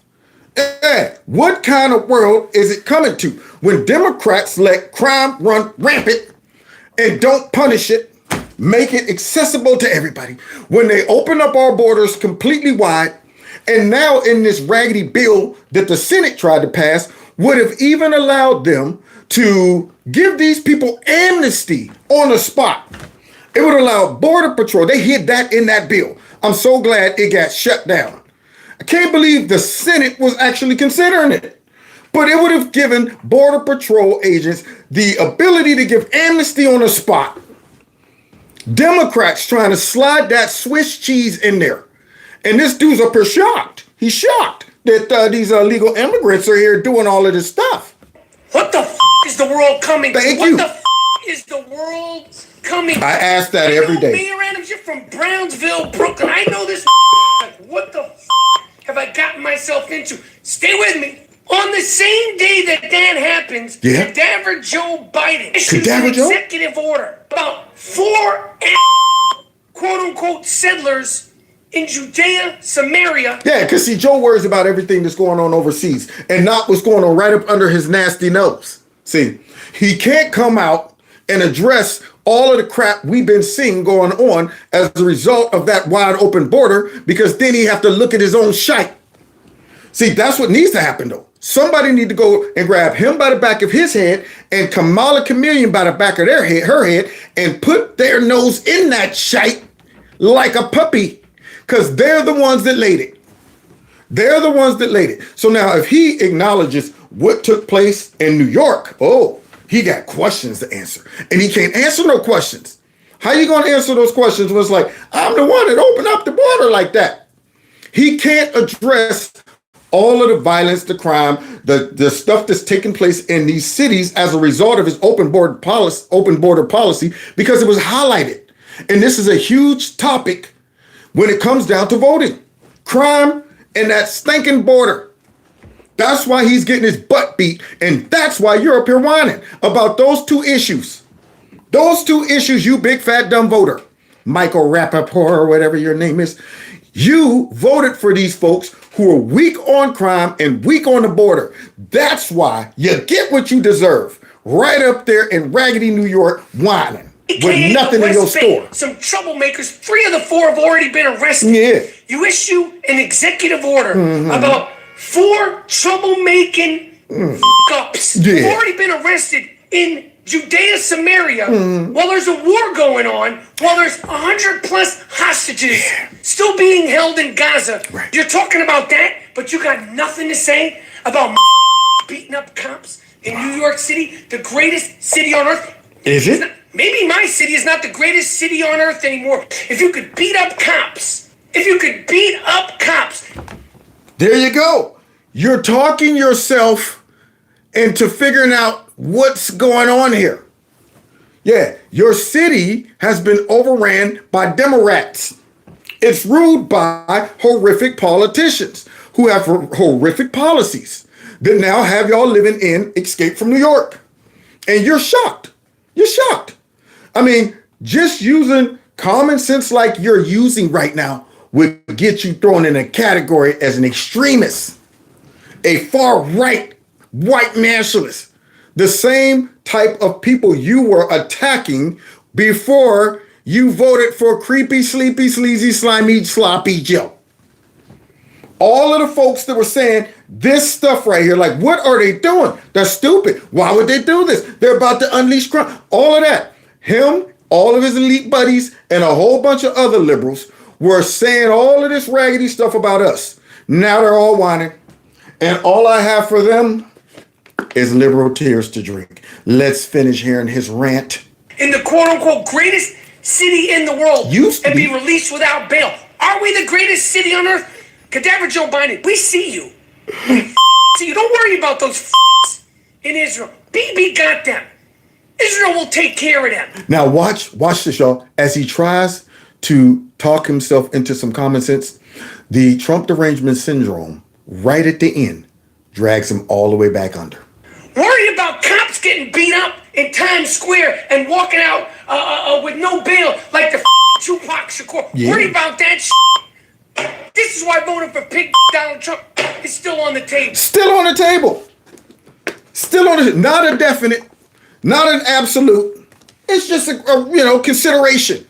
What kind of world is it coming to when Democrats let crime run rampant and don't punish it, make it accessible to everybody? When they open up our borders completely wide, and now in this raggedy bill that the Senate tried to pass would have even allowed them to give these people amnesty on the spot. It would allow Border Patrol. They hid that in that bill. I'm so glad it got shut down. I can't believe the Senate was actually considering it. But it would have given Border Patrol agents the ability to give amnesty on the spot. Democrats trying to slide that Swiss cheese in there. And this dude's up here shocked. He's shocked that these illegal immigrants are here doing all of this stuff. What the is the world coming to? Thank What you. the is the world coming to? I ask that every day. Mayor Adams, you're from Brownsville, Brooklyn. I know this. Like, what the have I gotten myself into? Stay with me. On the same day that happens, Yeah. Cadaver Joe Biden issues Cadaver an Joe? executive order about 4 quote-unquote settlers in Judea, Samaria. Yeah, because see, Joe worries about everything that's going on overseas and not what's going on right up under his nasty nose. See, he can't come out and address all of the crap we've been seeing going on as a result of that wide open border, because then he have to look at his own shite. See, that's what needs to happen though. Somebody need to go and grab him by the back of his head and Kamala Chameleon by the back of her head, and put their nose in that shite like a puppy. Because they're the ones that laid it. They're the ones that laid it. So now if he acknowledges what took place in New York, he got questions to answer. And he can't answer no questions. How you going to answer those questions when it's like, I'm the one that opened up the border like that? He can't address all of the violence, the crime, the stuff that's taking place in these cities as a result of his open border policy, because it was highlighted. And this is a huge topic when it comes down to voting. Crime and that stinking border. That's why he's getting his butt beat. And that's why you're up here whining about those two issues. Those two issues, you big fat dumb voter. Michael Rappaport or whatever your name is. You voted for these folks who are weak on crime and weak on the border. That's why you get what you deserve. Right up there in raggedy New York whining. With nothing in your store. Some troublemakers, 3 of the 4 have already been arrested. Yeah. You issue an executive order about 4 troublemaking ups who've already been arrested in Judea, Samaria, while there's a war going on, while there's 100 plus hostages still being held in Gaza. Right. You're talking about that, but you got nothing to say about beating up cops in New York City, the greatest city on earth. Is it? Maybe my city is not the greatest city on earth anymore. If you could beat up cops, There you go. You're talking yourself into figuring out what's going on here. Yeah, your city has been overran by Democrats. It's ruled by horrific politicians who have horrific policies that now have y'all living in Escape from New York. And you're shocked. You're shocked. I mean, just using common sense like you're using right now would get you thrown in a category as an extremist, a far right white nationalist. The same type of people you were attacking before you voted for creepy, sleepy, sleazy, slimy, sloppy Joe. All of the folks that were saying this stuff right here, like, what are they doing? They're stupid. Why would they do this? They're about to unleash crime. All of that. Him, all of his elite buddies, and a whole bunch of other liberals were saying all of this raggedy stuff about us. Now they're all whining. And all I have for them is liberal tears to drink. Let's finish hearing his rant. In the quote-unquote greatest city in the world and be released without bail. Are we the greatest city on earth? Cadaver Joe Biden, we see you. We see you. Don't worry about those in Israel. BB got them. Israel will take care of them. Now watch this, y'all. As he tries to talk himself into some common sense, the Trump derangement syndrome, right at the end, drags him all the way back under. Worry about cops getting beat up in Times Square and walking out with no bail like the Tupac Shakur. Yeah. Worry about that This is why voting for pig Donald Trump is still on the table. Still on the table. Still on the not a definite, not an absolute. It's just a consideration.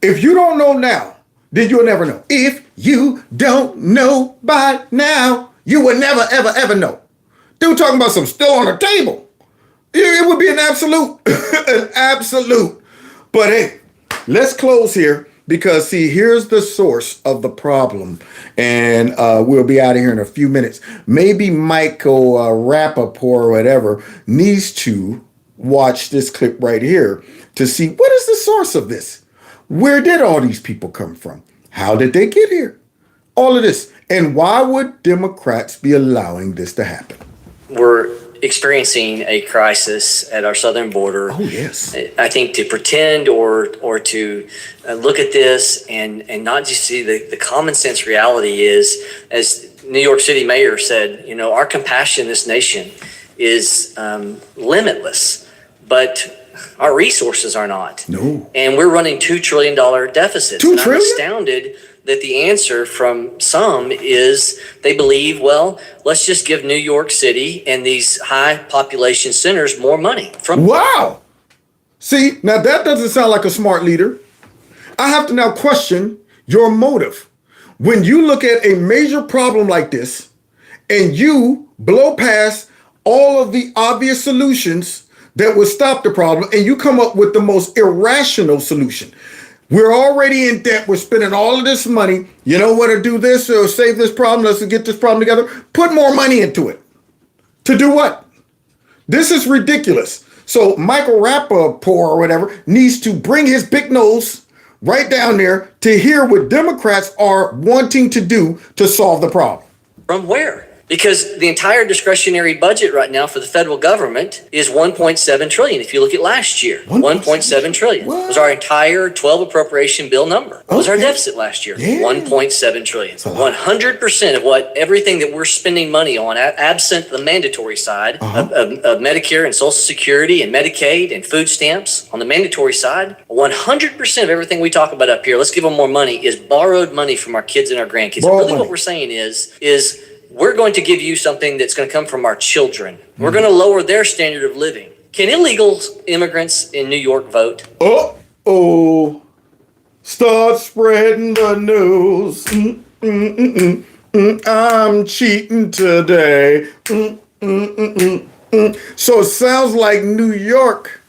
If you don't know now, then you'll never know. If you don't know by now, you will never, ever, ever know. Dude talking about some still on the table. It would be an absolute. An absolute. But hey, let's close here because, see, here's the source of the problem. And we'll be out of here in a few minutes. Maybe Michael Rappaport or whatever needs to watch this clip right here to see what is the source of this. Where did all these people come from? How did they get here? All of this. And why would Democrats be allowing this to happen? We're experiencing a crisis at our southern border. Oh, yes. I think to pretend or to look at this and not just see the common sense reality is, as New York City mayor said, our compassion in this nation is limitless, but our resources are not. No. And we're running $2 trillion deficits. $2 and trillion? I'm astounded that the answer from some is they believe, well, let's just give New York City and these high population centers more money. Wow. See, now that doesn't sound like a smart leader. I have to now question your motive. When you look at a major problem like this and you blow past all of the obvious solutions that would stop the problem and you come up with the most irrational solution. We're already in debt. We're spending all of this money. You know what, to do this or save this problem. Let's get this problem together. Put more money into it. To do what? This is ridiculous. So Michael Rappaport or whatever needs to bring his big nose right down there to hear what Democrats are wanting to do to solve the problem. From where? Because the entire discretionary budget right now for the federal government is $1.7 trillion. If you look at last year, $1.7 trillion was our entire 12 appropriation bill number. What was our deficit last year? Yeah. $1.7 trillion. 100% of everything that we're spending money on, absent the mandatory side of Medicare and Social Security and Medicaid and food stamps. On the mandatory side, 100% of everything we talk about up here, let's give them more money, is borrowed money from our kids and our grandkids. Really what we're saying is we're going to give you something that's going to come from our children. We're going to lower their standard of living. Can illegal immigrants in New York vote? Start spreading the news. I'm cheating today. So it sounds like New York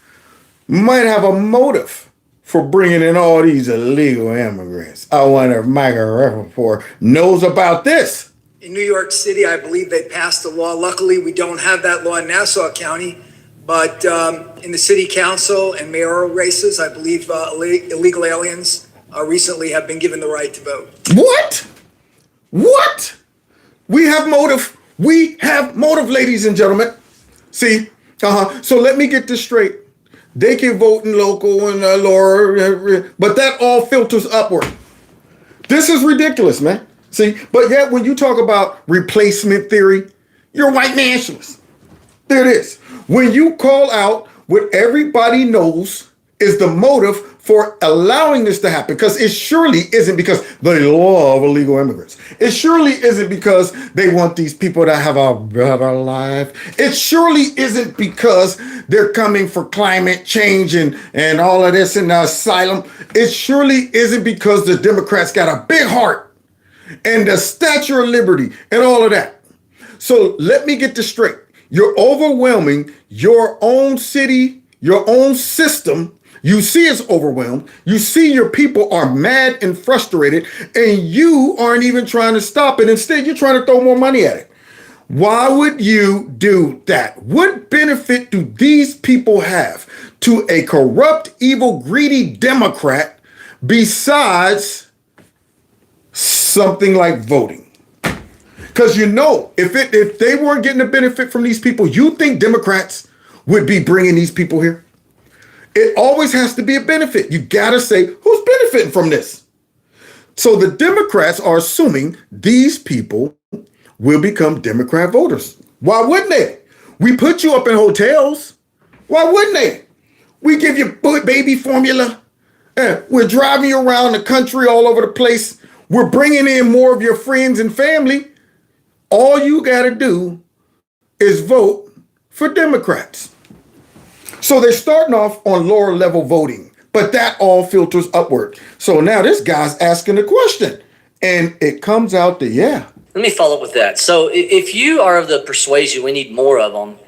might have a motive for bringing in all these illegal immigrants. I wonder if Michael Rappaport knows about this. In New York City, I believe they passed a law. Luckily, we don't have that law in Nassau County, but in the city council and mayoral races, I believe illegal aliens recently have been given the right to vote. What? We have motive. We have motive, ladies and gentlemen. See, so let me get this straight. They can vote in local and lower, but that all filters upward. This is ridiculous, man. See, but yet when you talk about replacement theory, you're a white nationalist. There it is. When you call out what everybody knows is the motive for allowing this to happen, because it surely isn't because they love illegal immigrants. It surely isn't because they want these people to have a better life. It surely isn't because they're coming for climate change and all of this and the asylum. It surely isn't because the Democrats got a big heart and the Statue of Liberty and all of that. So let me get this straight. You're overwhelming your own city, your own system. You see it's overwhelmed. You see your people are mad and frustrated, and you aren't even trying to stop it. Instead, you're trying to throw more money at it. Why would you do that? What benefit do these people have to a corrupt, evil, greedy Democrat besides something like voting? Because if they weren't getting a benefit from these people, you think Democrats would be bringing these people here? It always has to be a benefit. You got to say, who's benefiting from this? So the Democrats are assuming these people will become Democrat voters. Why wouldn't they? We put you up in hotels. Why wouldn't they? We give you baby formula. We're driving you around the country all over the place. We're bringing in more of your friends and family. All you got to do is vote for Democrats. So they're starting off on lower level voting, but that all filters upward. So now this guy's asking a question, and it comes out that, yeah. Let me follow up with that. So if you are of the persuasion we need more of them,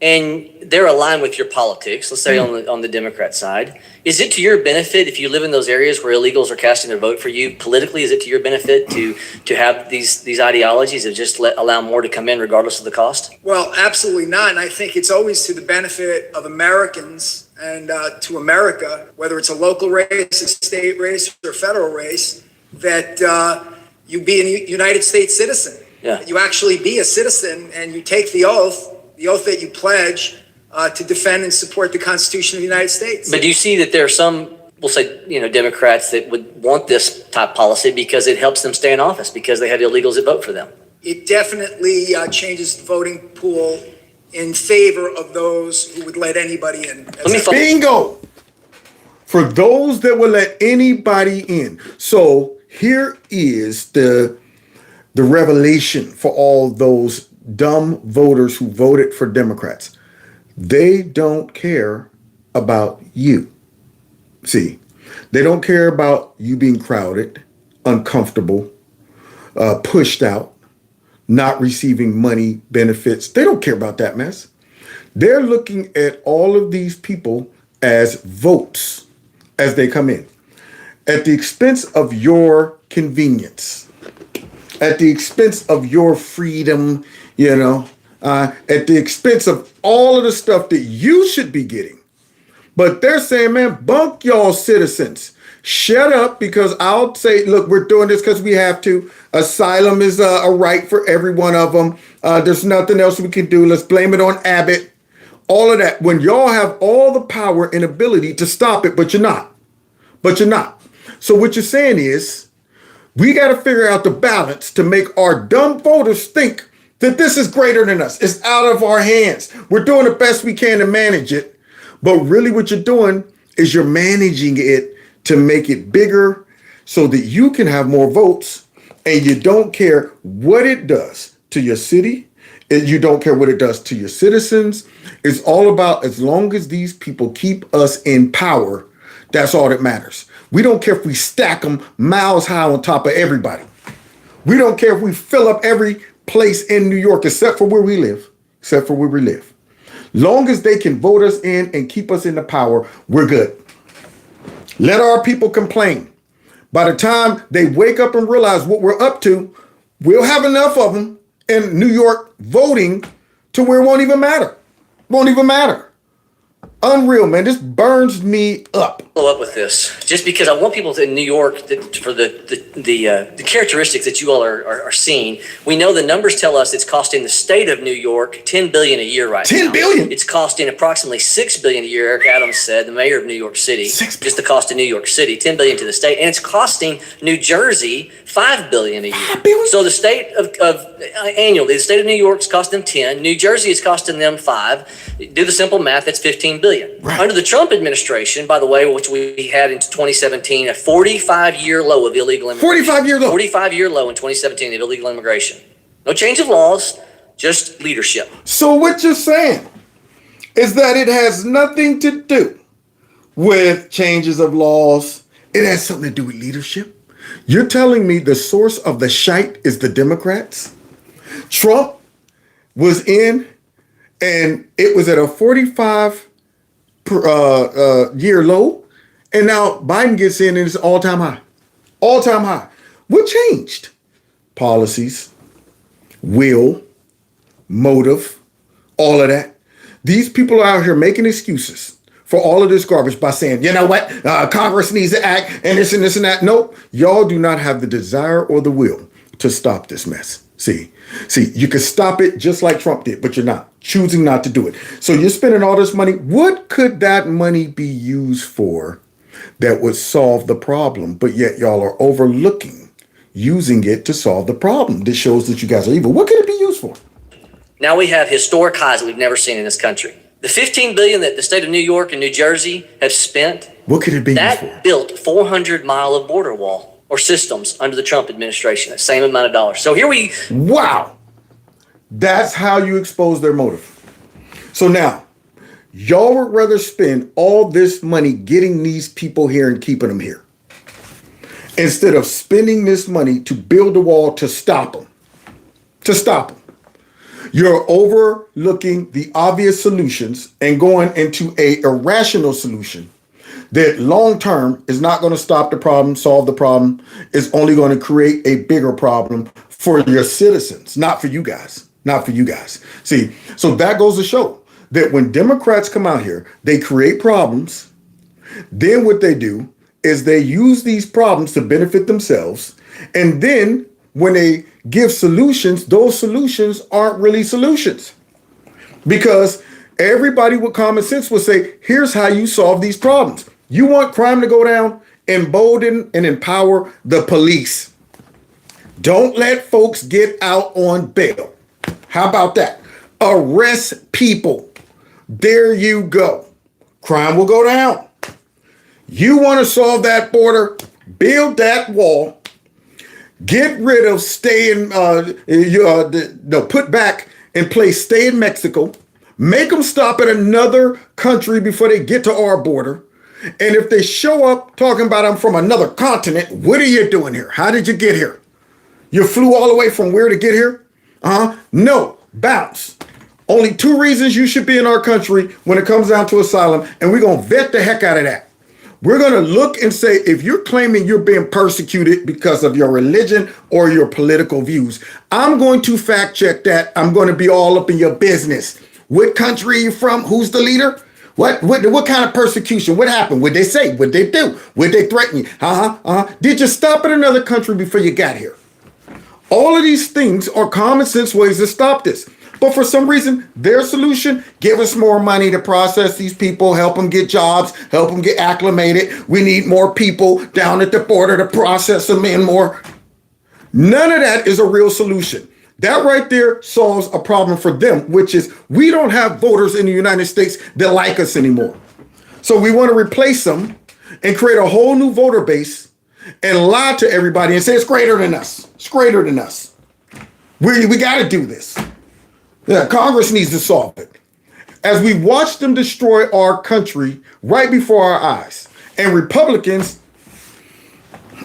and they're aligned with your politics, let's say on the Democrat side, is it to your benefit if you live in those areas where illegals are casting their vote for you politically? Is it to your benefit to have these ideologies that just allow more to come in regardless of the cost? Well, absolutely not. And I think it's always to the benefit of Americans and to America, whether it's a local race, a state race, or a federal race, that you be a United States citizen. Yeah. You actually be a citizen and you take the oath that you pledge to defend and support the Constitution of the United States. But do you see that there are some, we'll say, Democrats that would want this type policy because it helps them stay in office because they have illegals that vote for them? It definitely changes the voting pool in favor of those who would let anybody in. Bingo! For those that will let anybody in. So here is the revelation for all those dumb voters who voted for Democrats. They don't care about you. See, they don't care about you being crowded, uncomfortable, pushed out, not receiving money, benefits. They don't care about that mess. They're looking at all of these people as votes as they come in, at the expense of your convenience, at the expense of your freedom, at the expense of all of the stuff that you should be getting. But they're saying, man, bunk y'all citizens. Shut up, because I'll say, look, we're doing this because we have to. Asylum is a right for every one of them. There's nothing else we can do. Let's blame it on Abbott. All of that. When y'all have all the power and ability to stop it, but you're not. So what you're saying is, we got to figure out the balance to make our dumb voters think that this is greater than us. It's out of our hands. We're doing the best we can to manage it. But really what you're doing is you're managing it to make it bigger so that you can have more votes, and you don't care what it does to your city. You don't care what it does to your citizens. It's all about, as long as these people keep us in power, that's all that matters. We don't care if we stack them miles high on top of everybody. We don't care if we fill up every place in New York except for where we live. Long as they can vote us in and keep us in the power, we're good. Let our people complain. By the time they wake up and realize what we're up to, we'll have enough of them in New York voting to where it won't even matter. Unreal, man. This burns me up. Follow up with this, just because I want people in New York for the characteristics that you all are seeing. We know the numbers tell us it's costing the state of New York $10 billion a year right now. $10 billion. It's costing approximately $6 billion a year. Eric Adams said, the mayor of New York City, just the cost of New York City, $10 billion to the state, and it's costing New Jersey $5 billion a year. So the state annually, the state of New York's costing them 10. New Jersey is costing them 5. Do the simple math. That's $15 billion. billion. Right. Under the Trump administration, by the way, which we had in 2017, a 45-year low of illegal immigration. 45-year low. 45-year low in 2017 of illegal immigration. No change of laws, just leadership. So what you're saying is that it has nothing to do with changes of laws. It has something to do with leadership. You're telling me the source of the shite is the Democrats? Trump was in, and it was at a 45-year low, and now Biden gets in and it's all-time high. All-time high. What changed? Policies, will, motive, all of that. These people are out here making excuses for all of this garbage by saying, you know what, Congress needs to act and this and this and that. Nope, y'all do not have the desire or the will to stop this mess. See, you can stop it just like Trump did, but you're not choosing not to do it. So you're spending all this money. What could that money be used for that would solve the problem? But yet y'all are overlooking using it to solve the problem. This shows that you guys are evil. What could it be used for? Now we have historic highs that we've never seen in this country. The $15 billion that the state of New York and New Jersey have spent, what could it be used for? That built 400-mile of border wall or systems under the Trump administration, that same amount of dollars. So here we... Wow. That's how you expose their motive. So now, y'all would rather spend all this money getting these people here and keeping them here, instead of spending this money to build a wall to stop them. To stop them. You're overlooking the obvious solutions and going into a irrational solution that long term is not going to stop the problem, solve the problem. It's only going to create a bigger problem for your citizens, not for you guys. Not for you guys. See, so that goes to show that when Democrats come out here, they create problems. Then what they do is they use these problems to benefit themselves. And then when they give solutions, those solutions aren't really solutions, because everybody with common sense will say, here's how you solve these problems. You want crime to go down? Embolden and empower the police. Don't let folks get out on bail. How about that? Arrest people. There you go. Crime will go down. You want to solve that border? Build that wall. Get rid of put back in place, stay in Mexico. Make them stop at another country before they get to our border. And if they show up talking about I'm from another continent, what are you doing here? How did you get here? You flew all the way from where to get here? No, bounce. Only 2 reasons you should be in our country when it comes down to asylum, and we're going to vet the heck out of that. We're going to look and say, if you're claiming you're being persecuted because of your religion or your political views, I'm going to fact check that. I'm going to be all up in your business. What country are you from? Who's the leader? What kind of persecution? What happened? What'd they say? What'd they do? Would they threaten you? Did you stop in another country before you got here? All of these things are common sense ways to stop this. But for some reason, their solution, give us more money to process these people, help them get jobs, help them get acclimated. We need more people down at the border to process them in more. None of that is a real solution. That right there solves a problem for them, which is we don't have voters in the United States that like us anymore. So we want to replace them and create a whole new voter base and lie to everybody and say it's greater than us. It's greater than us. We got to do this. Yeah, Congress needs to solve it. As we watch them destroy our country right before our eyes, and Republicans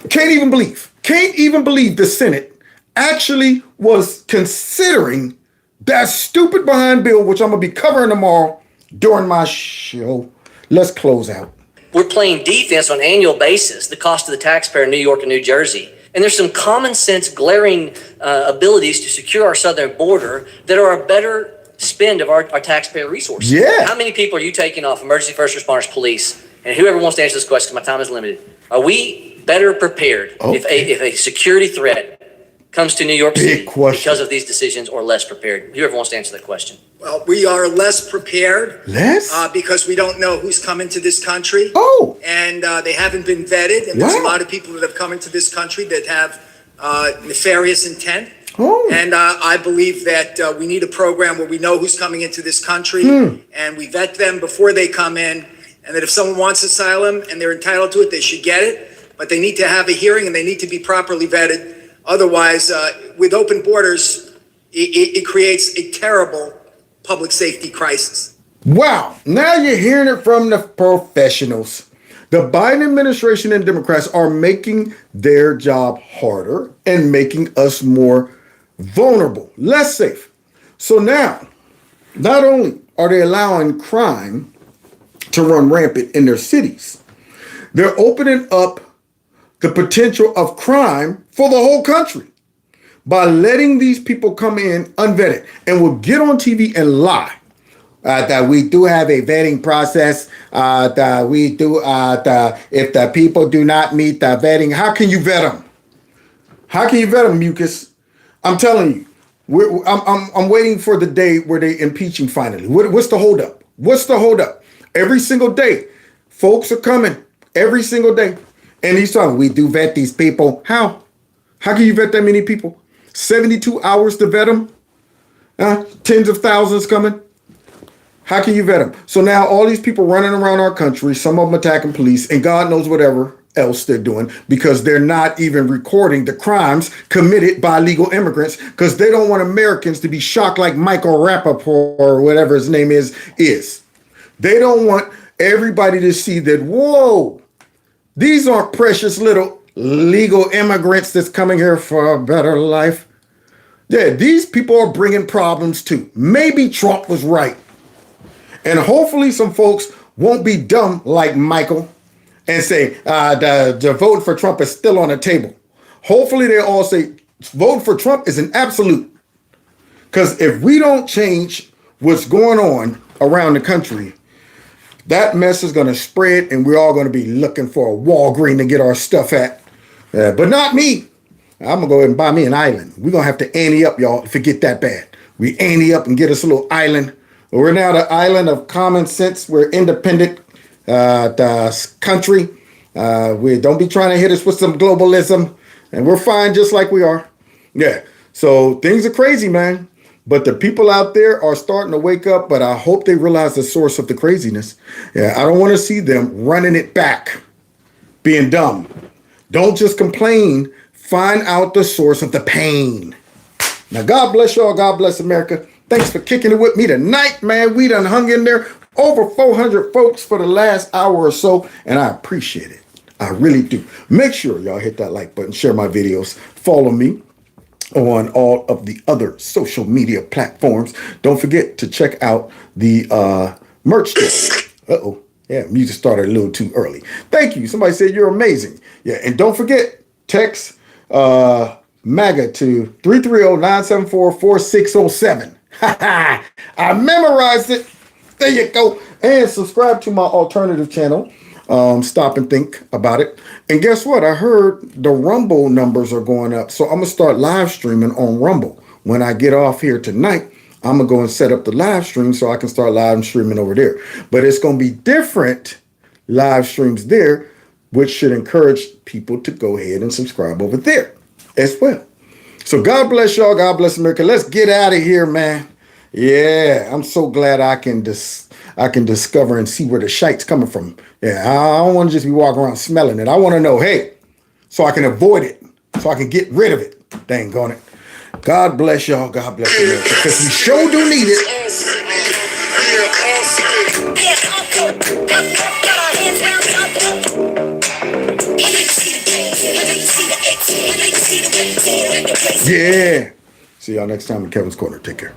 can't even believe the Senate actually was considering that stupid behind bill, which I'm going to be covering tomorrow during my show. Let's close out. We're playing defense on an annual basis, the cost of the taxpayer in New York and New Jersey. And there's some common sense, glaring abilities to secure our southern border that are a better spend of our taxpayer resources. Yeah. How many people are you taking off emergency first responders, police, and whoever wants to answer this question, because my time is limited? Are we better prepared if a security threat comes to New York City because of these decisions, or less prepared? Whoever wants to answer that question. Well, we are less prepared. Because we don't know who's coming to this country. And they haven't been vetted. And there's a lot of people that have come into this country that have nefarious intent. And I believe that we need a program where we know who's coming into this country and we vet them before they come in. And that if someone wants asylum and they're entitled to it, they should get it. But they need to have a hearing and they need to be properly vetted. Otherwise, with open borders, it creates a terrible public safety crisis. Wow. Now you're hearing it from the professionals. The Biden administration and Democrats are making their job harder and making us more vulnerable, less safe. So now, not only are they allowing crime to run rampant in their cities, they're opening up the potential of crime for the whole country by letting these people come in unvetted and will get on TV and lie. That we do have a vetting process. That we do. If the people do not meet the vetting, how can you vet them? How can you vet them, Mucus? I'm telling you, I'm waiting for the day where they impeaching finally. What's the holdup? What's the holdup? Every single day, folks are coming. Every single day, and he's talking. We do vet these people. How? How can you vet that many people? 72 hours to vet them. Tens of thousands coming. How can you vet them? So now all these people running around our country, some of them attacking police, and God knows whatever else they're doing because they're not even recording the crimes committed by illegal immigrants because they don't want Americans to be shocked like Michael Rappaport or whatever his name is. They don't want everybody to see that, whoa, these aren't precious little legal immigrants that's coming here for a better life. Yeah, these people are bringing problems too. Maybe Trump was right. And hopefully some folks won't be dumb like Michael and say the vote for Trump is still on the table. Hopefully they all say vote for Trump is an absolute. Because if we don't change what's going on around the country, that mess is going to spread and we're all going to be looking for a Walgreens to get our stuff at. But not me. I'm going to go ahead and buy me an island. We're going to have to ante up, y'all, if it get that bad. We ante up and get us a little island. We're now the island of common sense. We're independent country. We don't be trying to hit us with some globalism. And we're fine just like we are. Yeah. So things are crazy, man. But the people out there are starting to wake up. But I hope they realize the source of the craziness. Yeah, I don't want to see them running it back, being dumb. Don't just complain. Find out the source of the pain. Now, God bless y'all. God bless America. Thanks for kicking it with me tonight, man. We done hung in there over 400 folks for the last hour or so, and I appreciate it. I really do. Make sure y'all hit that like button, share my videos, follow me on all of the other social media platforms. Don't forget to check out the merch store. Uh-oh. Yeah, music started a little too early. Thank you. Somebody said you're amazing. Yeah, and don't forget, text MAGA to 330-974-4607. I memorized it. There you go. And subscribe to my alternative channel. Stop and think about it. And guess what? I heard the Rumble numbers are going up. So I'm going to start live streaming on Rumble. When I get off here tonight, I'm going to go and set up the live stream so I can start live streaming over there. But it's going to be different live streams there, which should encourage people to go ahead and subscribe over there as well. So God bless y'all. God bless America. Let's get out of here, man. Yeah, I'm so glad I can discover and see where the shite's coming from. Yeah, I don't want to just be walking around smelling it. I want to know, hey, so I can avoid it, so I can get rid of it. Dang on it. God bless y'all. God bless America. Because we sure do need it. Yeah. See y'all next time in Kevin's Corner. Take care.